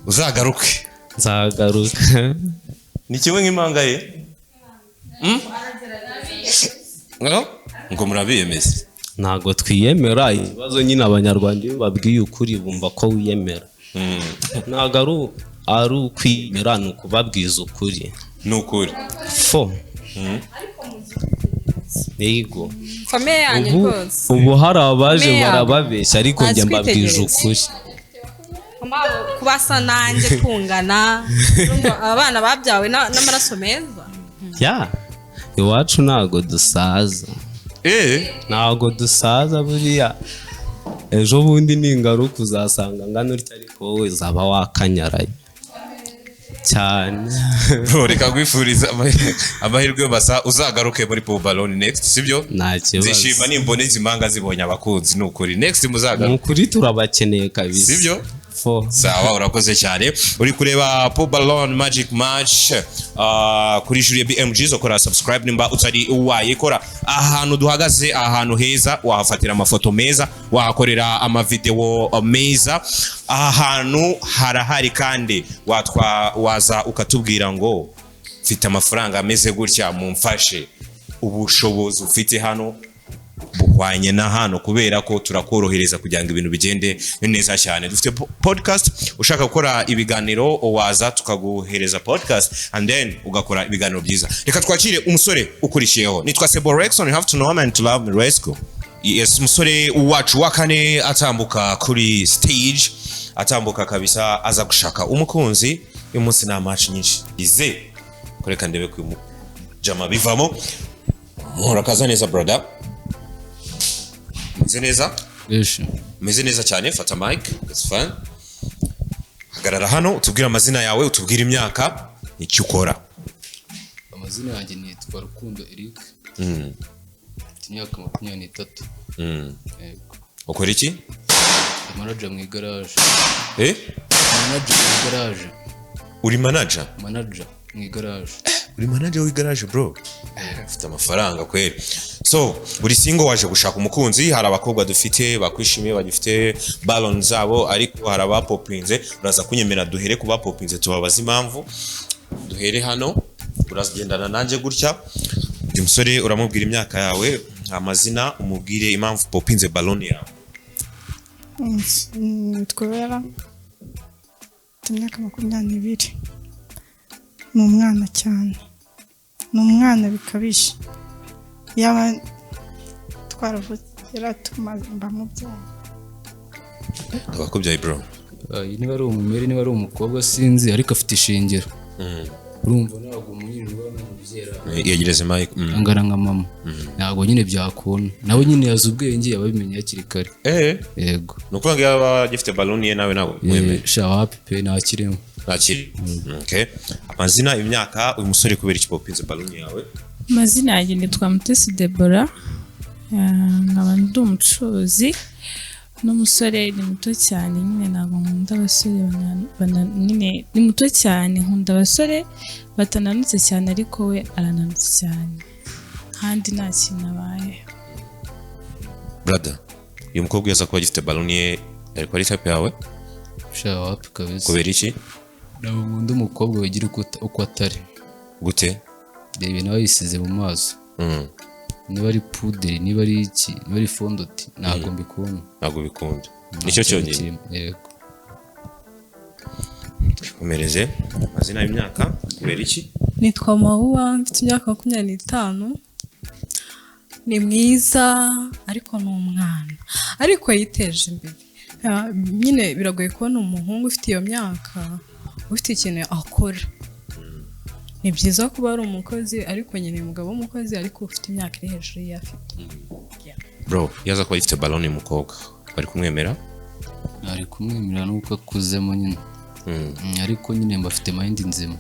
uzagaruke Nzagaruka. ni kimwe nk'impanga ye ngo murabiyemeza Ntabwo twiyemera ibibazo nyine abanyarwanda iyo babwiye ukuri bumva ko wiyemera. Ntabwo ari ukwiyemera ni ukubabwiza ukuri. ni ukuri yego famiye yanyu rwose ubu hari abaje barababeshya ariko njye mbabwije ukuri. kubasa nanjye kungana abana babyawe n'amaraso meza. Iwacu ntabwo dusaza. Ntabwo dusaza buriya ejo bundi ningaruka uzasanga ngana utya ariko wowe uzaba wakanyaraye cyane. bro reka gwifuriza amahirwe basa uzagaruke muri Pop Balloon next sibyo nta kibazo. zishima nimbone izimanga zibonye abakunzi nukuri next muzagaruke nukuri turabakeneye kabisa sibyo sawa urakoze cyane uri kureba Pop Balloon Magic Match kuri juri ya BMG zo kora subscribe nimba utari wayikora ahantu duhagaze ahantu heza wahafatira amafoto meza wahakorera amavideo meza ahantu harahari kandi waza ukatubwira ngo mfite amafaranga ameze gutya mumfashe ubushobozi ufite hano bukwanye na hano kubera ko turakorohereza kugira ngo ibintu bigende neza cyane. Dufite podcast ushaka gukora ibiganiro waza tukaguhereza podcast and then ugakora ibiganiro byiza. Reka twakire umusore ukurishiyeho nitwa Sebo Rexon, you have to know him and to love me. Let's go. Yes, umusore wacu wa kane atambuka kuri stage, atambuka kabisa aza gushaka umukunzi. Uyu munsi na match nyinshi ize kureka ndebe ku jama bivamo. Murakaza neza brother. Meze neza? Meze neza cyane, fata mic, it's fine. Hagarara hano, utubwire amazina yawe, utubwire imyaka, nicyo ukora. Amazina yanjye nitwa Rukundo Eric. Imyaka 23. Ukora iki? Manager mu garage. Manager mu garage. Uri manager? Manager mu garage. Uri manager w'igarage bro? Ufite amafaranga kweli. So, uri single waje gushaka umukunzi, hari abakobwa dufite bakwishimiye bagifite ballon zabo ariko hari abapopinze, uraza kunyemera duhere ku bapopinze tubabaza impamvu. Duhere hano, urazigendana nanjye gutya. Uyu musore uramubwira imyaka yawe, amazina, umubwire impamvu popinze ballon yawe. Twera imyaka 22. Ni umwana cyane. Ni umwana bikabije. Yaba twaravukira tumazimba mu byaha. Abakubyaye bro. Niba ari umumere niba ari umukobwa sinzi ariko afite ishingiro. Urumva ntabwo umunyirwa n'umubyera. Yegereze mic. Angana nka mama. Ntabwo nyine byakunda. Nawe nyine yazi ubwenge yababimenye hakiri kare. Yego. Nuko ngaba gifite ballon ye nawe nabo mweme. Shawapi pe nakirimo. Nakiri. Okay. Amazina imyaka uyu musore kubera iki popinze ballon yawe? Amazina yanjye nitwa Mutesi Debora. Nkaba ndi umucuruzi n'umusore ni muto cyane nyine ntabwo nkunda abasore nyine ni muto cyane nkunda abasore batananutse cyane ariko we arananutse cyane kandi nta kintu abaye. Brother, uyu mukobwa yaza kuba gifite ballon ye ariko ari type yawe? Shawapi kabisa. Kubera iki? Ntabwo nkunda umukobwa wigira uko atari. Gute? Reba nawe yisize mu maso. Niba ari puderi, niba ari iki, niba ari fondoti, ntabwo mbikunda. Ntabwo bikunda. Nicyo cyonyine. Yego. Komereze amazina y'imyaka kubera iki? Nitwa Mahuwa, mfite imyaka 25. Ni mwiza ariko ni umwana. Ariko yiteje imbere. nyine biragoye kubona umuhungu ufite iyo myaka ufite ikintu akora. Ni byiza kuba ari umukozi ariko nyine umugabo w'umukozi ariko ufite imyaka iri hejuru y'iyo afite. Bro yaza kuba ifite baloni y'umukobwa bari kumwemera? ari kumwemera nuko akuzemo nyine ariko nyine mbafite mind nzima.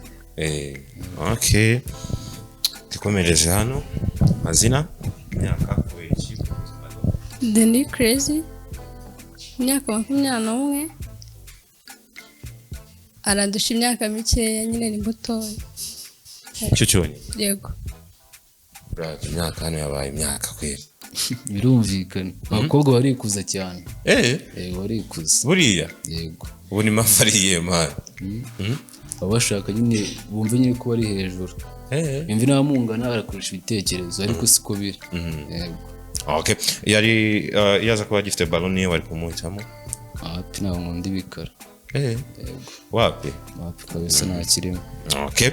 Okay, dukomereje hano. Mazina, imyaka, wiki? The New Crazy, imyaka 21, arandusha imyaka mikeya, nyine ni mutoya. Cyo cyone? Yego. Bro imyaka hano yabaye imyaka kwera. Birumvikana abakobwa barikuza cyane. Barikuza buriya? Yego. Ubu ni mafariye man. Abashaka nyine bumve nyine ko bari hejuru. Imvi n'amungana barakoresha ibitekerezo ariko siko biri. Yego. Okay, yari yaza kuba gifite baloni wari kumuhitamo? Ati nawe nkunda ibikara. Wapi? Wapi kabisa nakirimo. Okay,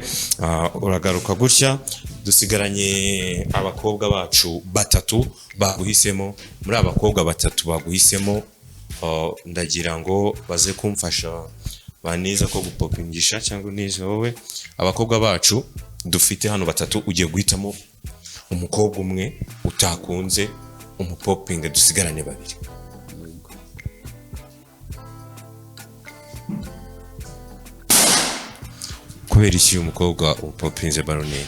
uragaruka gutya dusigaranye abakobwa bacu batatu baguhisemo. Muri abakobwa batatu baguhisemo ndagira ngo baze kumfasha baniza ko gupopingisha cyangwa nize wowe. Abakobwa bacu dufite hano batatu ugiye guhitamo umukobwa umwe utakunze umupopinga, dusigarane babiri. Kubera iki umukobwa umupopinze baloni?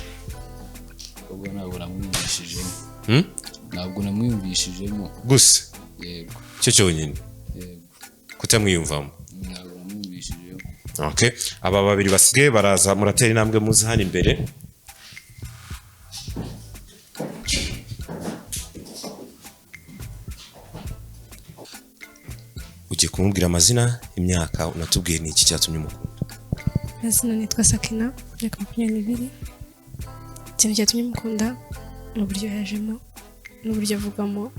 Ubwo ntabwo namwumvishijemo. Ntabwo namwumvishijemo gusa. Yego. Cyo cyonyine? Yego. Kutamwiyumvamo? Ntabwo namwumvishijemo. Okay, aba babiri basigaye baraza muratera intambwe muzi hano imbere. Ugiye kumubwira amazina, imyaka, unatubwiye ni iki cyatumye umukunda. Mazina nitwa Sakina, imyaka 22. Ikintu cyatumye mukunda ni uburyo yajemo n'uburyo avugamo,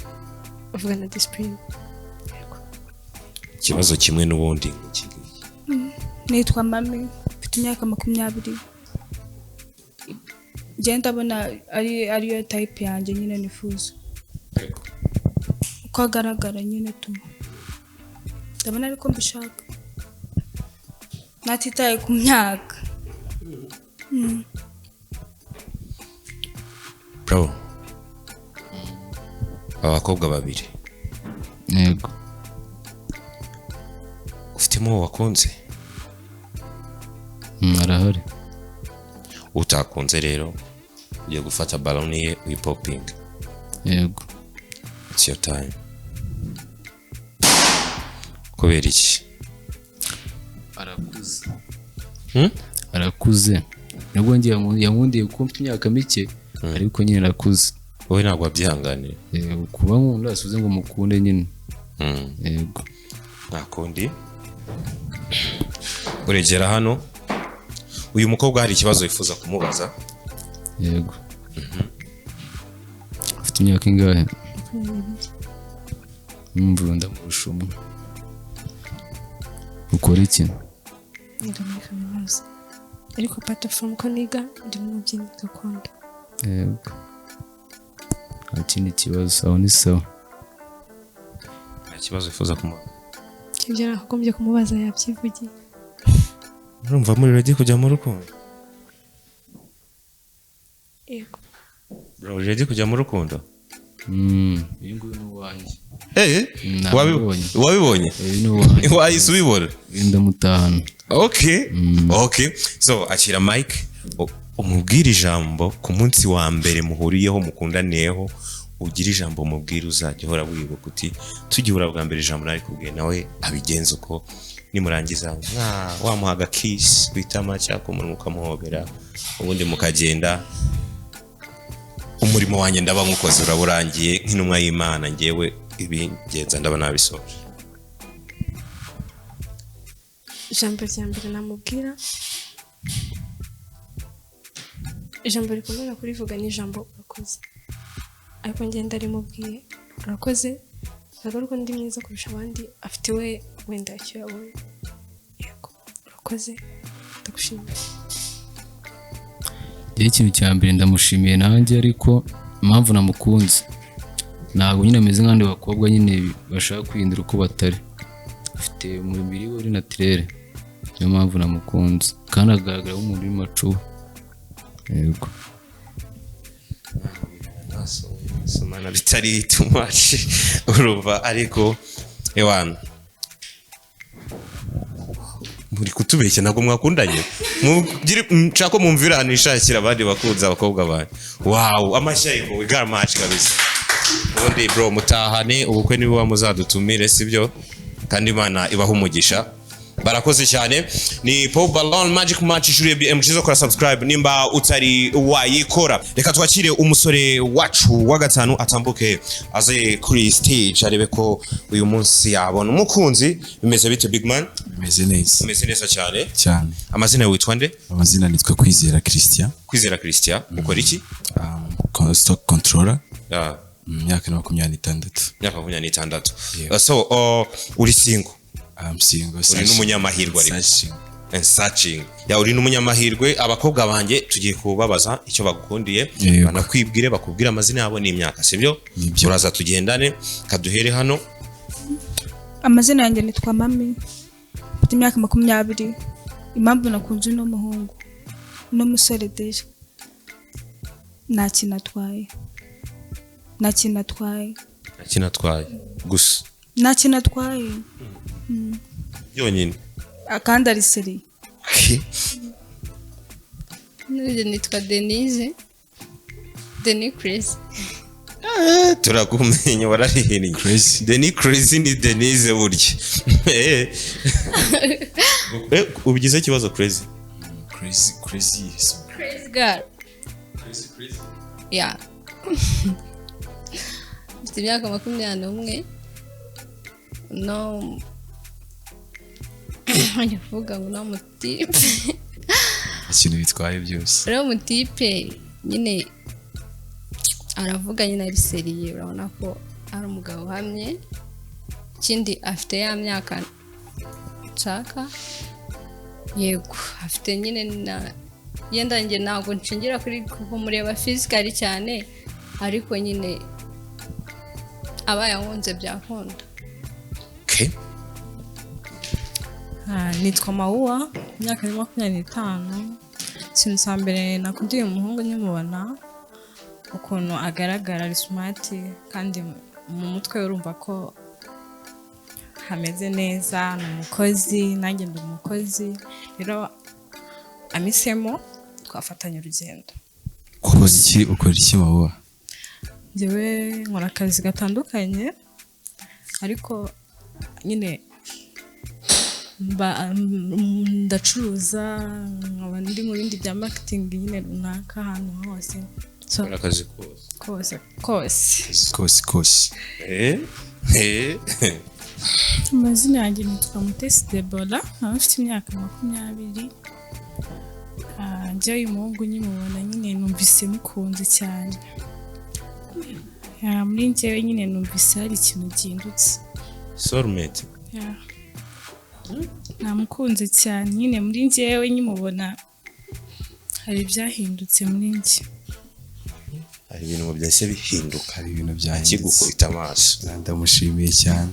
avugana discipline. Ikibazo kimwe n'ubundi iki? Nitwa Mami, mfite imyaka 20. Genda abona ariyo type yanjye nyine nifuza. Uko agaragara nyine tuma ndabona ariko mbishaka, natitaye ku myaka. Bro abakobwa babiri. Yego. Ufitemo wakunze? Arahari. Utakunze rero ugiye gufata baloni ye uyipoping. Yego. It's your time. Kubera iki? Arakuze. Arakuze. Nubwo yankundiye kumpa imyaka mike ariko nyine arakuze. Wowe ntabwo wabyihanganiye? Kuba nkunda asubize ngo mukunde nyine. Yego. Nakundi uregera hano. Uyu mukobwa hari ikibazo wifuza kumubaza? Yego. Afite imyaka ingahe? Mvunda mu rushumu. Ukora iki? Ndi muri kaminuza ariko part from ko niga ndi mu byinshi gakondo. Yego. Ikindi kibazo aho ni sawa. Nta kibazo wifuza kumubaza? Ibyo nakagombye kumubaza yabyivugiye. Urumva muri ready kujya mu rukundo? Yego. Bro ready kujya mu rukundo? Uyu nguyu ni uwanjye. Wabibonye? Wahise ubibona? Ndamutahana. Okay. Okay, so akira mic umubwira ijambo ku munsi wa mbere muhuriyeho mukundaniyeho. Ugira ijambo umubwira uzajya uhora wibuka uti tugihura bwa mbere ijambo nari kubwiye nawe abigenza uko nimurangiza wamuhaga kiss bitama cyako umuntu ukamuhobera ubundi mukagenda. Umurimo wanjye ndaba nkukoze uraburangiye nk'intumwa y'Imana, ngewe ibigenza ndaba nabisoje. Ijambo rya mbere namubwira, ijambo rikomeye kurivuga ni ijambo urakoze. Ariko ngenda rimubwiye urakoze, agaruka ndi mwiza kurusha abandi, afite we wenda icyo yabonye. Yego urakoze, ndagushimiye. Ikintu cya mbere ndamushimiye nanjye, ariko impamvu namukunze ntabwo nyine ameze nk'abandi bakobwa nyine bashaka kwihindura uko batari. afite umubiri we uri naturere niyo mpamvu namukunze kandi agaragara nk'umuntu uri macu yego somana bitari too much urumva ariko ewana muri kutubeshya ntabwo mwakundanye nshaka ko mumvira ahantu ishakira abandi bakunze abakobwa banyu wow amashyigo we got much kabisa ubundi bro mutahane ubukwe niwe wamuzadutumire sibyo kandi Imana ibaha umugisha barakoze cyane ni Paul Ballon Magic Match ishuri BM chizo kora subscribe nimba utari wayikora reka twakire umusore wacu wa gatanu atambuke aze kuri stage arebe ko uyu munsi yabona umukunzi bimeze bite big man bimeze neza cyane amazina witwa nde amazina nitwa Kwizera Christian ukora iki stock controller myaka 26 so uri single single uri n'umunyamahirwe ariko searching ya uri n'umunyamahirwe abakobwa banjye tugiye kubabaza icyo bagukundiye banakwibwire bakubwira amazina yabo n'imyaka sibyo uraza tugendane kaduhere hano amazina yanjye nitwa Mami mfite imyaka 20 impamvu nakunze no muhungu no musore deje nakinatwaye gusa nakinatwaye yonyine akandi ari seri Nuje nitwa Denise Crazy turakumenya wararihini Crazy ni Denise burya ubigize ikibazo Crazy girl yeah mfite imyaka 21 no nyavuga ngo namutipe ikintu bitwaye byose rero mutipe nyine aravuga nyine ari seriye urabona ko ari umugabo uhamye ikindi afite ya myaka nshaka yego afite nyine yenda nge ntabwo nshingira kuri kumureba physically cyane ariko nyine aba yankunze byakunda nitwa Mauwa imyaka 25 ikintu cya mbere nakundiye umuhungu nyimubona ukuntu agaragara ari smart kandi mu mutwe urumva ko hameze neza ni umukozi nanjye ndi umukozi rero amisemo twafatanya urugendo ukora iki Mauwa njyewe nkora akazi gatandukanye ariko nyine ndacuruza nkaba ndi mu bindi bya marketing nyine runaka ahantu hose akazi kose amazina yanjye nitwa Mutesi Debora nkaba mfite imyaka 20 njyewe uyu muhungu nyimubona nyine numvise mukunze cyane muri njyewe nyine numvise hari ikintu gihindutse soulmate namukunze cyane nyine muri njyewe nyimubona hari ibyahindutse muri njye hari ibintu byahise bihinduka hari ibintu byahindutse kigukubita amaso ndamushimiye cyane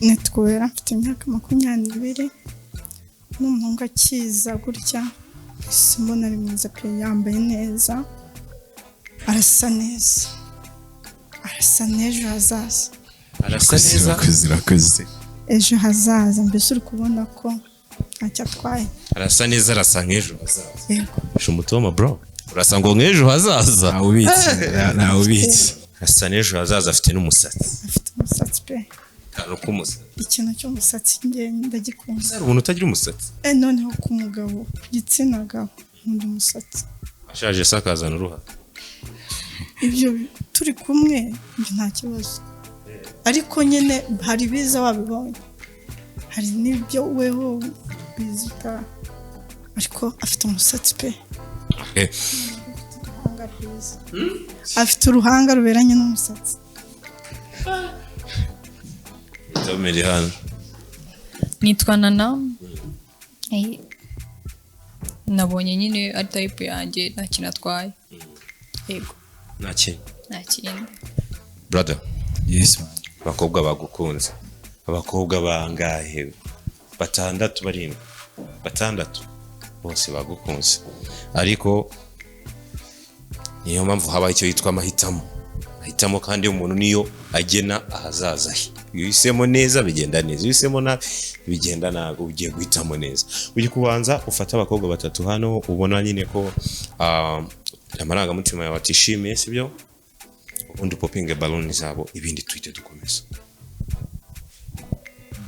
nitwera mfite imyaka 20 n'umuhungu akiza gutya simbona ari mwiza pe yambaye neza arasa neza n'ejo hazaza urakoze ejo hazaza mbese uri kubona ko ntacyo atwaye arasa neza arasa nk'ejo hazaza yego shumutoma bro urasa ngo nk'ejo hazaza ntawe ubitse arasa n'ejo hazaza afite n'umusatsi pe kantu k'umusatsi ikintu cy'umusatsi ngenda gikunze hari umuntu utagira umusatsi noneho ku mugabo ku gitsina gabo nkunda umusatsi ashaje sakazana uruha ibyo turi kumwe nta kibazo ariko nyine hari biza wabibonye hari n'ibyo weho bizita ariko afite umusatsi pe afite uruhanga ruberanye n'umusatsi nitwa Nana nabonye nyine ari type yanjye nta kintu atwaye yego nta kintu nta kintu brother yes man bakobwa bagukunze abakobwa bangahe? Batandatu, barindwi, batandatu, bose bagukunze. Ariko niyo mpamvu habaye icyo yitwa amahitamo, kandi umuntu niyo agena ahazaza he. Iyo uhisemo neza bigenda neza, iyo uhisemo nabi bigenda nabi. Ugiye guhitamo neza, ugiye kubanza ufata abakobwa batatu hano ubona nyine ko amarangamutima yawe atishimiye, sibyo? Ubundi upopinge balloon zabo, ibindi tuhite dukomeza.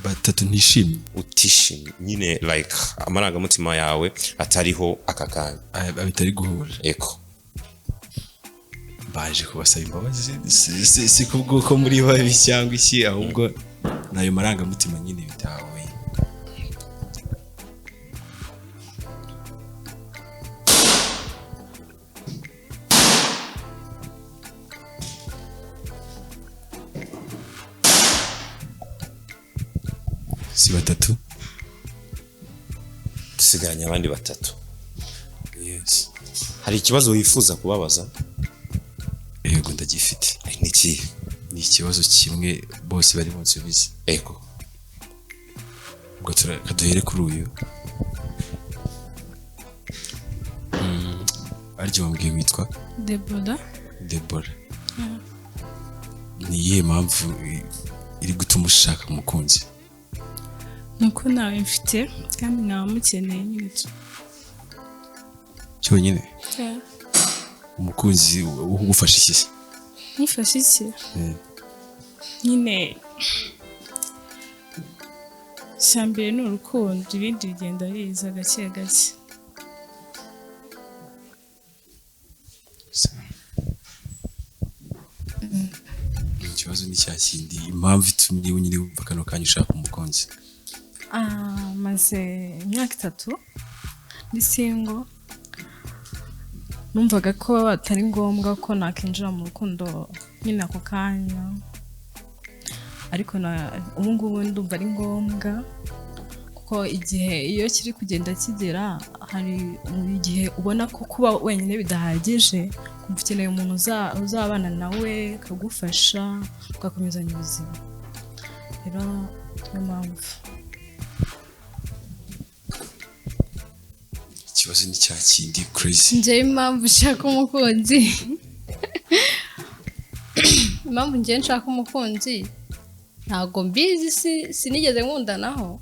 Batatu ntishimye, utishimye nyine, like amarangamutima yawe atariho aka kanya, abitari guhura. Eko baje kubasaba imbabazi, si kubwo ko muri babi cyangwa iki, ahubwo nayo marangamutima nyine bitawe. Si batatu, dusigaranye abandi batatu. Yes. Hari ikibazo wifuza kubabaza? Yego ndagifite. Niki? Ni ikibazo kimwe bose bari munsubize. Ego. Ubwo duhere kuri uyu. Aryo wambwiye witwa Debora. Ni iyihe mpamvu iri gutuma ushaka umukunzi? nuko nawe mfite kandi nawe mukeneye nyine cyonyine. Umukunzi ugufasha iki? Mufasha iki? Nyine cyambere ni urukundo, ibindi bigenda biza gake gake. Ikibazo ni cya kindi, impamvu itumye nyine wumva kano kanya ushaka umukunzi. Maze imyaka 3 ndi single, numvaga ko atari ngombwa ko nakinjira mu rukundo nyine ako kanya, ariko ubu ngubu ndumva ari ngombwa, kuko igihe iyo kiri kugenda kigera, hari igihe ubona ko kuba wenyine bidahagije, kumva ukeneye umuntu uzabana nawe akagufasha ugakomezanya ubuzima. Rero niyo mpamvu. Ikibazo ni cya kindi crazy. Njye impamvu nshaka umukunzi, impamvu njye nshaka umukunzi ntago mbizi, sinigeze nkundanaho,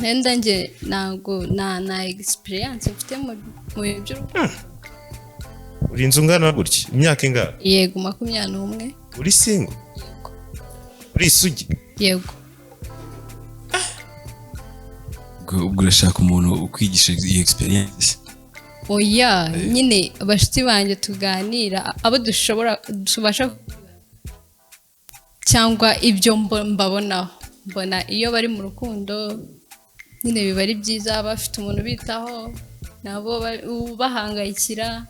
nenda njye ntago na experience mfite mu by'urukundo. Uri inzu ngana gutya, imyaka ingana? Yego 21. Uri single? Yego. Uri isugi? Yego. Ubwo urashaka umuntu ukwigisha iyi experience? Oya, nyine abashiti banjye tuganira, abo tubasha cyangwa ibyo mbabonaho. Mbona iyo bari mu rukundo nyine biba ari byiza, bafite umuntu bitaho, nabo bahangayikira,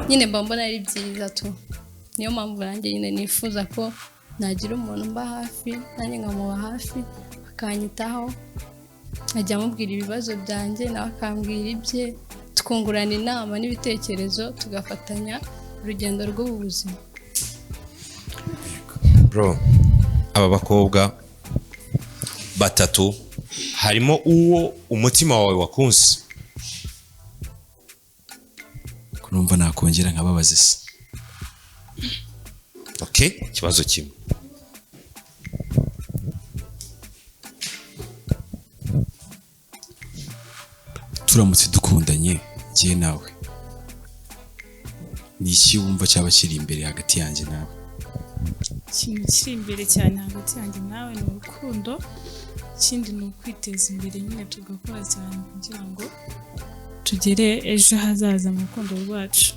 nyine mbona ari byiza tu. Niyo mpamvu nanjye nyine nifuza ko nagira umuntu mba hafi, nanjye nkamuba hafi, akanyitaho, ajya amubwira ibibazo byanjye nawe akambwira ibye, tukungurana inama n'ibitekerezo, tugafatanya urugendo rw'ubuzima. Bro, aba bakobwa batatu harimo uwo umutima wawe wakunze? Kurumva nakongera nkababaza se. Okay, ikibazo kimwe. Turamutse dukundanye njye nawe, ni iki wumva cyaba kiri imbere hagati yanjye nawe? Ikintu kiri imbere cyane hagati yanjye nawe ni urukundo, ikindi ni ukwiteza imbere, nyine tugakora cyane kugira ngo tugere ejo hazaza mu rukundo rwacu.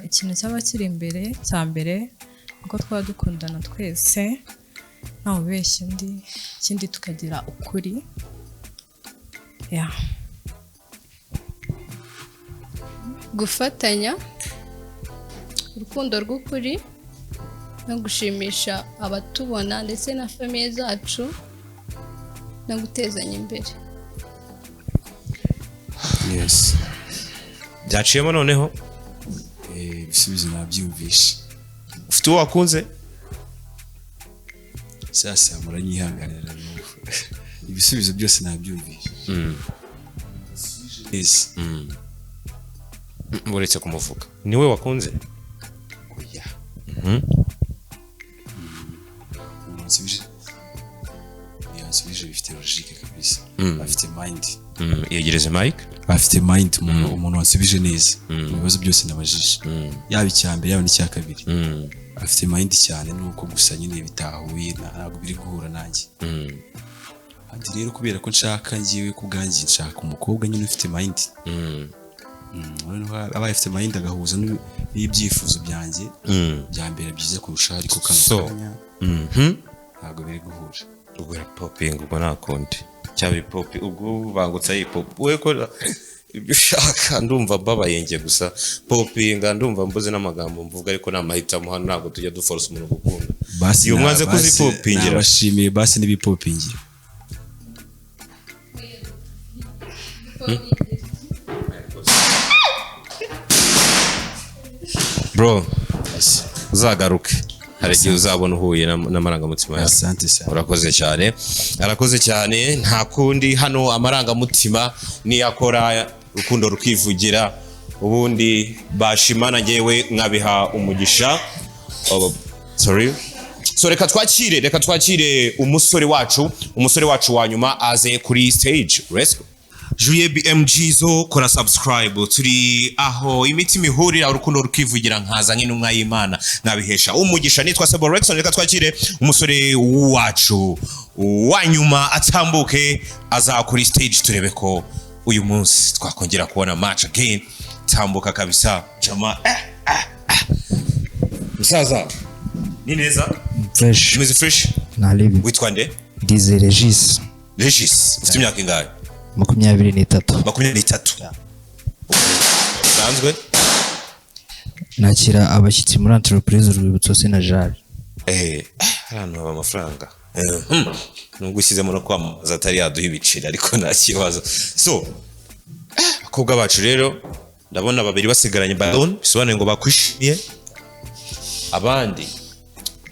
Ikintu cyaba kiri imbere cya mbere uko twaba dukundana twese ntawe ubeshya undi, ikindi tukagira ukuri. Gufatanya, urukundo rw'ukuri, no gushimisha abatubona ndetse na famiye zacu, no gutezanya imbere. Yes. Byaciyemo noneho? Ibisubizo nabyumvishe. ufite uwo wakunze sasa muranyihanganira ibisubizo byose nabyumvise yes uretse kumuvuga niwe wakunze oya yansubije bifite logique kabisa afite mind yegereze Mike afite mind umuntu wansubije neza ibibazo byose nabajije yaba icyambere yaba n'icya kabiri afite mind cyane nuko gusa nyine bitahuye ntabwo biri guhura nanjye kandi rero kubera ko nshaka ngiwe kubwanjye nshaka umukobwa nyine ufite mind abaye afite mind agahuza n'ibyifuzo byanjye byambera byiza kurusha ariko kanya ntabwo biri guhura ubwo poping ubwo nakundi cyabi pop ubwo bangutse ayi pop we ko ibyo ushaka ndumva babayenge gusa poping ndumva mbuze n'amagambo mvuga ariko namahitamo hano ntabwo tujya duforce umuntu gukunda iyo mwanze kuzipopingira bashimiye basi n'ibipopingira bro uzagaruke hari igihe uzabona uhuye n'amarangamutima yawe. Asante cyane. Urakoze cyane. Arakoze cyane nta kundi hano amarangamutima niyakora rukundo rukivugira ubundi bashimana ngewe mwabiha umugisha. Sorry. So reka twakire umusore wacu wa nyuma aze kuri stage. Let's go. Juye BMG zo kora subscribe turi aho imitima ihurira urukundo rukivugira nkaza nk'intumwa y'Imana nkabihesha umugisha. Nitwa Sebo Rexon. Reka twakire umusore wacu wa nyuma atambuke aza kuri stage turebe ko uyu munsi twakongera kubona match again. Tambuka kabisa chama musaza ni neza fresh meze fresh na live witwa nde Dize Regis ufite imyaka ingahe 23 sanzwe nakira abashyitsi muri entreprise urwibutso Senajari hano aba amafaranga nubwo ushyizemo no kwamaza atari yaduha ibiciro ariko nta kibazo. So abakobwa bacu rero ndabona babiri basigaranye balon bisobanuye ngo bakwishimiye abandi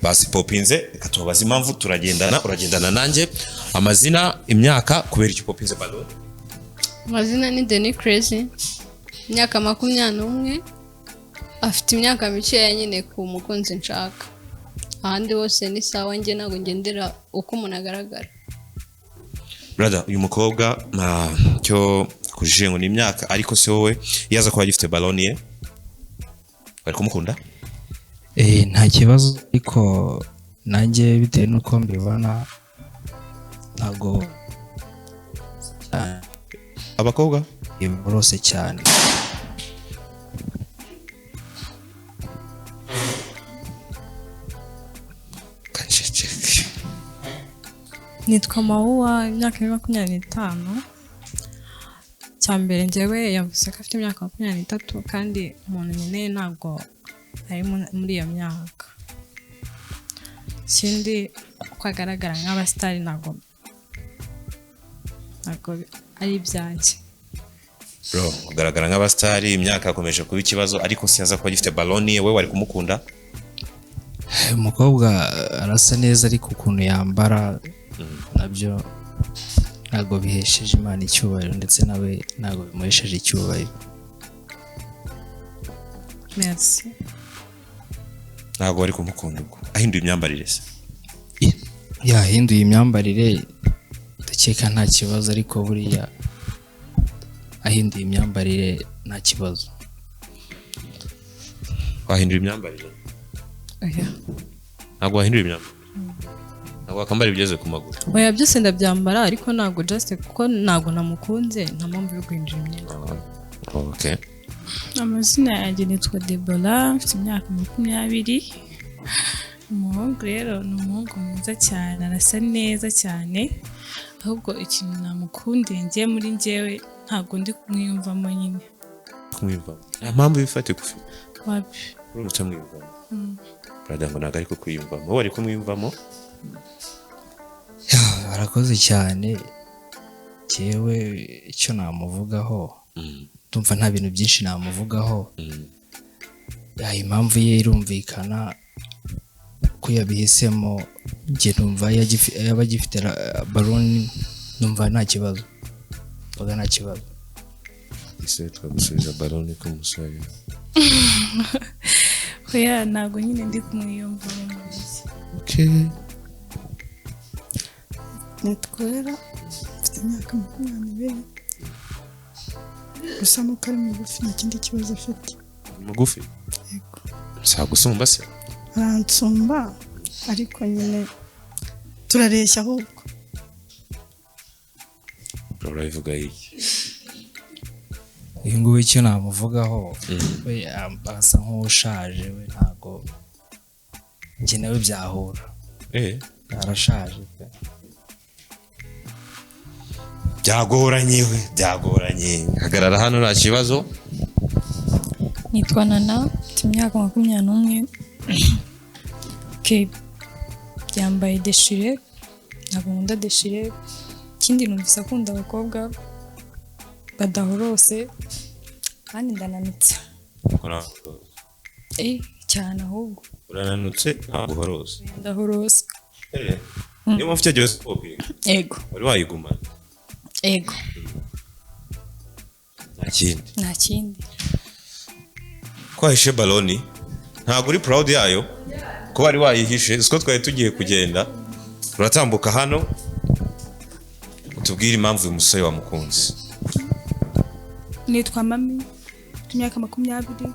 basi popinze. Reka tubabaze impamvu uragendana nanjye amazina imyaka kubera icyo popinze balon. Amazina ni Denny Crazy, imyaka 21, afite imyaka mikeya nyine ku mukunzi nshaka. Ahandi hose ni sawa njye nago ngendera uko umuntu agaragara. Brother uyu mukobwa cyo kujije ngo ni imyaka ariko se wowe yaza kuba gifite balon ye bari kumukunda? Nta kibazo ariko nanjye bitewe nuko mbibona ntago abakobwa iborose cyane. Nitwa Mauwa, imyaka 25. Cyambere njyewe yavuze ko afite imyaka 23 kandi umuntu nyine ntabwo ari muri iyo myaka. Sindi kwagaragara nk'abastari ntabwo ari ibyanjye. Bro ugaragara nk'abastari imyaka akomeje kuba ikibazo ariko siyaza kuba gifite balon ye we wari kumukunda? Umukobwa arasa neza ariko ukuntu yambara nabyo ntabwo bihesheje Imana icyubahiro ndetse nawe ntabwo bimuhesheje icyubahiro. Merci. Ntabwo wari kumukunda ubwo ahinduye imyambarire se? Yahinduye imyambarire ndakeka nta kibazo ariko buriya ahinduye imyambarire nta kibazo. Wahindura imyambarire? Ntabwo wahindura imyambarire? Ntabwo wakambara ibigeze ku maguru? Oya byose ndabyambara ariko ntabwo just kuko ntabwo namukunze nta mpamvu yo kwinjira imyenda. Okay. Amazina yanjye nitwa Debora, mfite imyaka 20. Umuhungu rero ni umuhungu mwiza cyane, arasa neza cyane, ahubwo ikintu namukundiye njye muri njyewe ntabwo ndi kumwiyumvamo nyine. Kumwiyumvamo? Nta mpamvu bifate kufi? Wapi? Uri mutamwiyumvamo? Brother ngo ntabwo ari kukwiyumvamo, wowe ari kumwiyumvamo? Arakoze cyane, cyewe icyo namuvugaho ndumva nta bintu byinshi namuvugaho. Impamvu ye irumvikana uko yabihisemo njye numva yaba agifite baloni numva nta kibazo oga nta kibazo ese twagusubiza baloni ku musore oya ntabwo nyine ndi kumwiyumva mu muziki okay nitwera mfite imyaka 22 gusa nuko ari mugufi n'ikindi kibazo afite mugufi yego sagusumba se aransumba ariko nyine turareshya ahubwo urabivuga iki uyu nguyu icyo namuvugaho we asa nk'ushaje we ntago njye nawe byahura arashaje pe byagoranye hagarara hano nta kibazo nitwa Nana mfite imyaka 21 okay yambaye deshire ntabwo nkunda deshire ikindi numvise akunda abakobwa badahorose kandi ndananutse cyane ahubwo urananutse ntabwo uhorose ndahorose niyo mpamvu cyagiye sipopinga yego wari wayigumana yego nta kindi ko wahishe baloni ntabwo uri proud yayo ko wari wayihishe siko twari tugiye kugenda uratambuka hano utubwire impamvu uyu musore wamukunze nitwa mami imyaka 20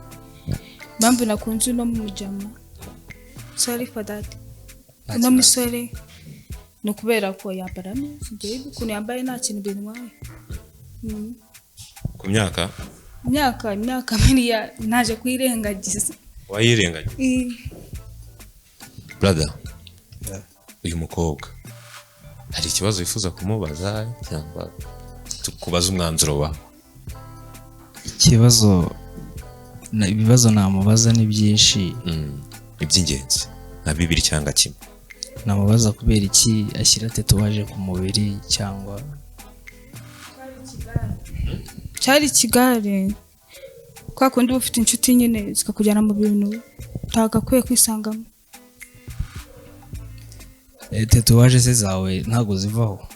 impamvu nakunze uno mujama sorry for that uno musore no kubera ko yambara neza ngiye ukuntu yambaye nta kintu bintwaye ku myaka Mariya naje kwirengagiza wayirengagiza brother uyu mukobwa hari ikibazo wifuza kumubaza cyangwa tukubaza umwanzuro wawe ibibazo namubaza ni byinshi iby'ingenzi na 2 cyangwa kimwe namubaza kubera iki ashyira tatuwaje ku mubiri cyangwa cyari kigare kwa kundi ufite inshuti nyine zikakujyana mu bintu utagakwiye kwisangamo tatuwaje se zawe ntago zivaho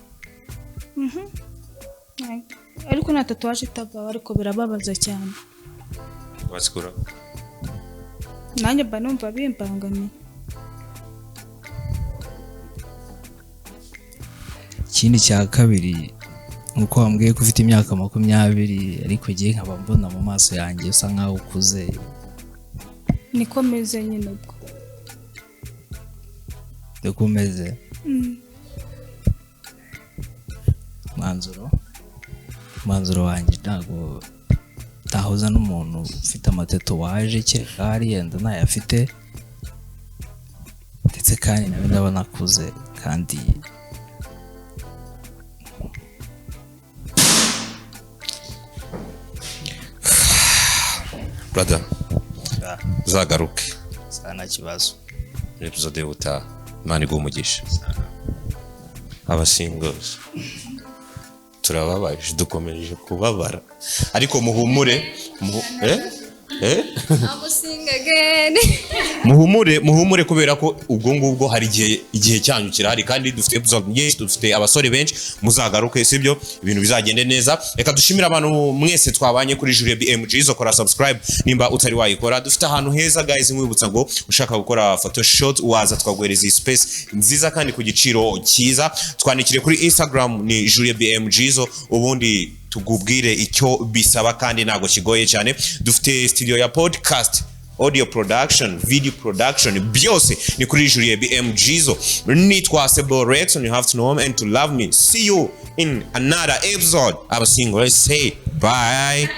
ariko na tatuwaje itava ariko birababaza cyane wasikura nanjye mba numva bimbangamiye ikindi cya kabiri nkuko wambwiye ko ufite imyaka 20 ariko giye nkaba mbona mu maso yanjye usa nkaho ukuze niko meze nyine ubwo dukomeze manzuro wanjye ntago tahoza n'umuntu ufite amatatuwaje kereka hari yenda ntayafite ndetse kandi nawe ndabona akuze kandi brother zagaruke sana kibazo episode utaha Imana iguhe umugisha aba singles turababaje dukomeje kubabara ariko muhumure muhumure kubera ko ubwo ngubwo hari igihe cyanyu kirahari kandi dufite episode nyinshi dufite abasore benshi muzagaruke sibyo ibintu bizagende neza reka dushimira abantu mwese twabanye kuri Julie BMG zo kora subscribe nimba utari wayikora dufite ahantu heza guys mwibutsa ngo ushaka gukora photoshoot waza twaguhereza space nziza kandi ku giciro cyiza twandikire kuri Instagram ni Julie BMG zo ubundi tugubwire icyo bisaba kandi nago kigoye cyane dufite studio ya podcast audio production video production byose ni kuri Julie BMG zo nitwa Seborex and you have to know and to love me see you in another episode. I was saying, let's say bye.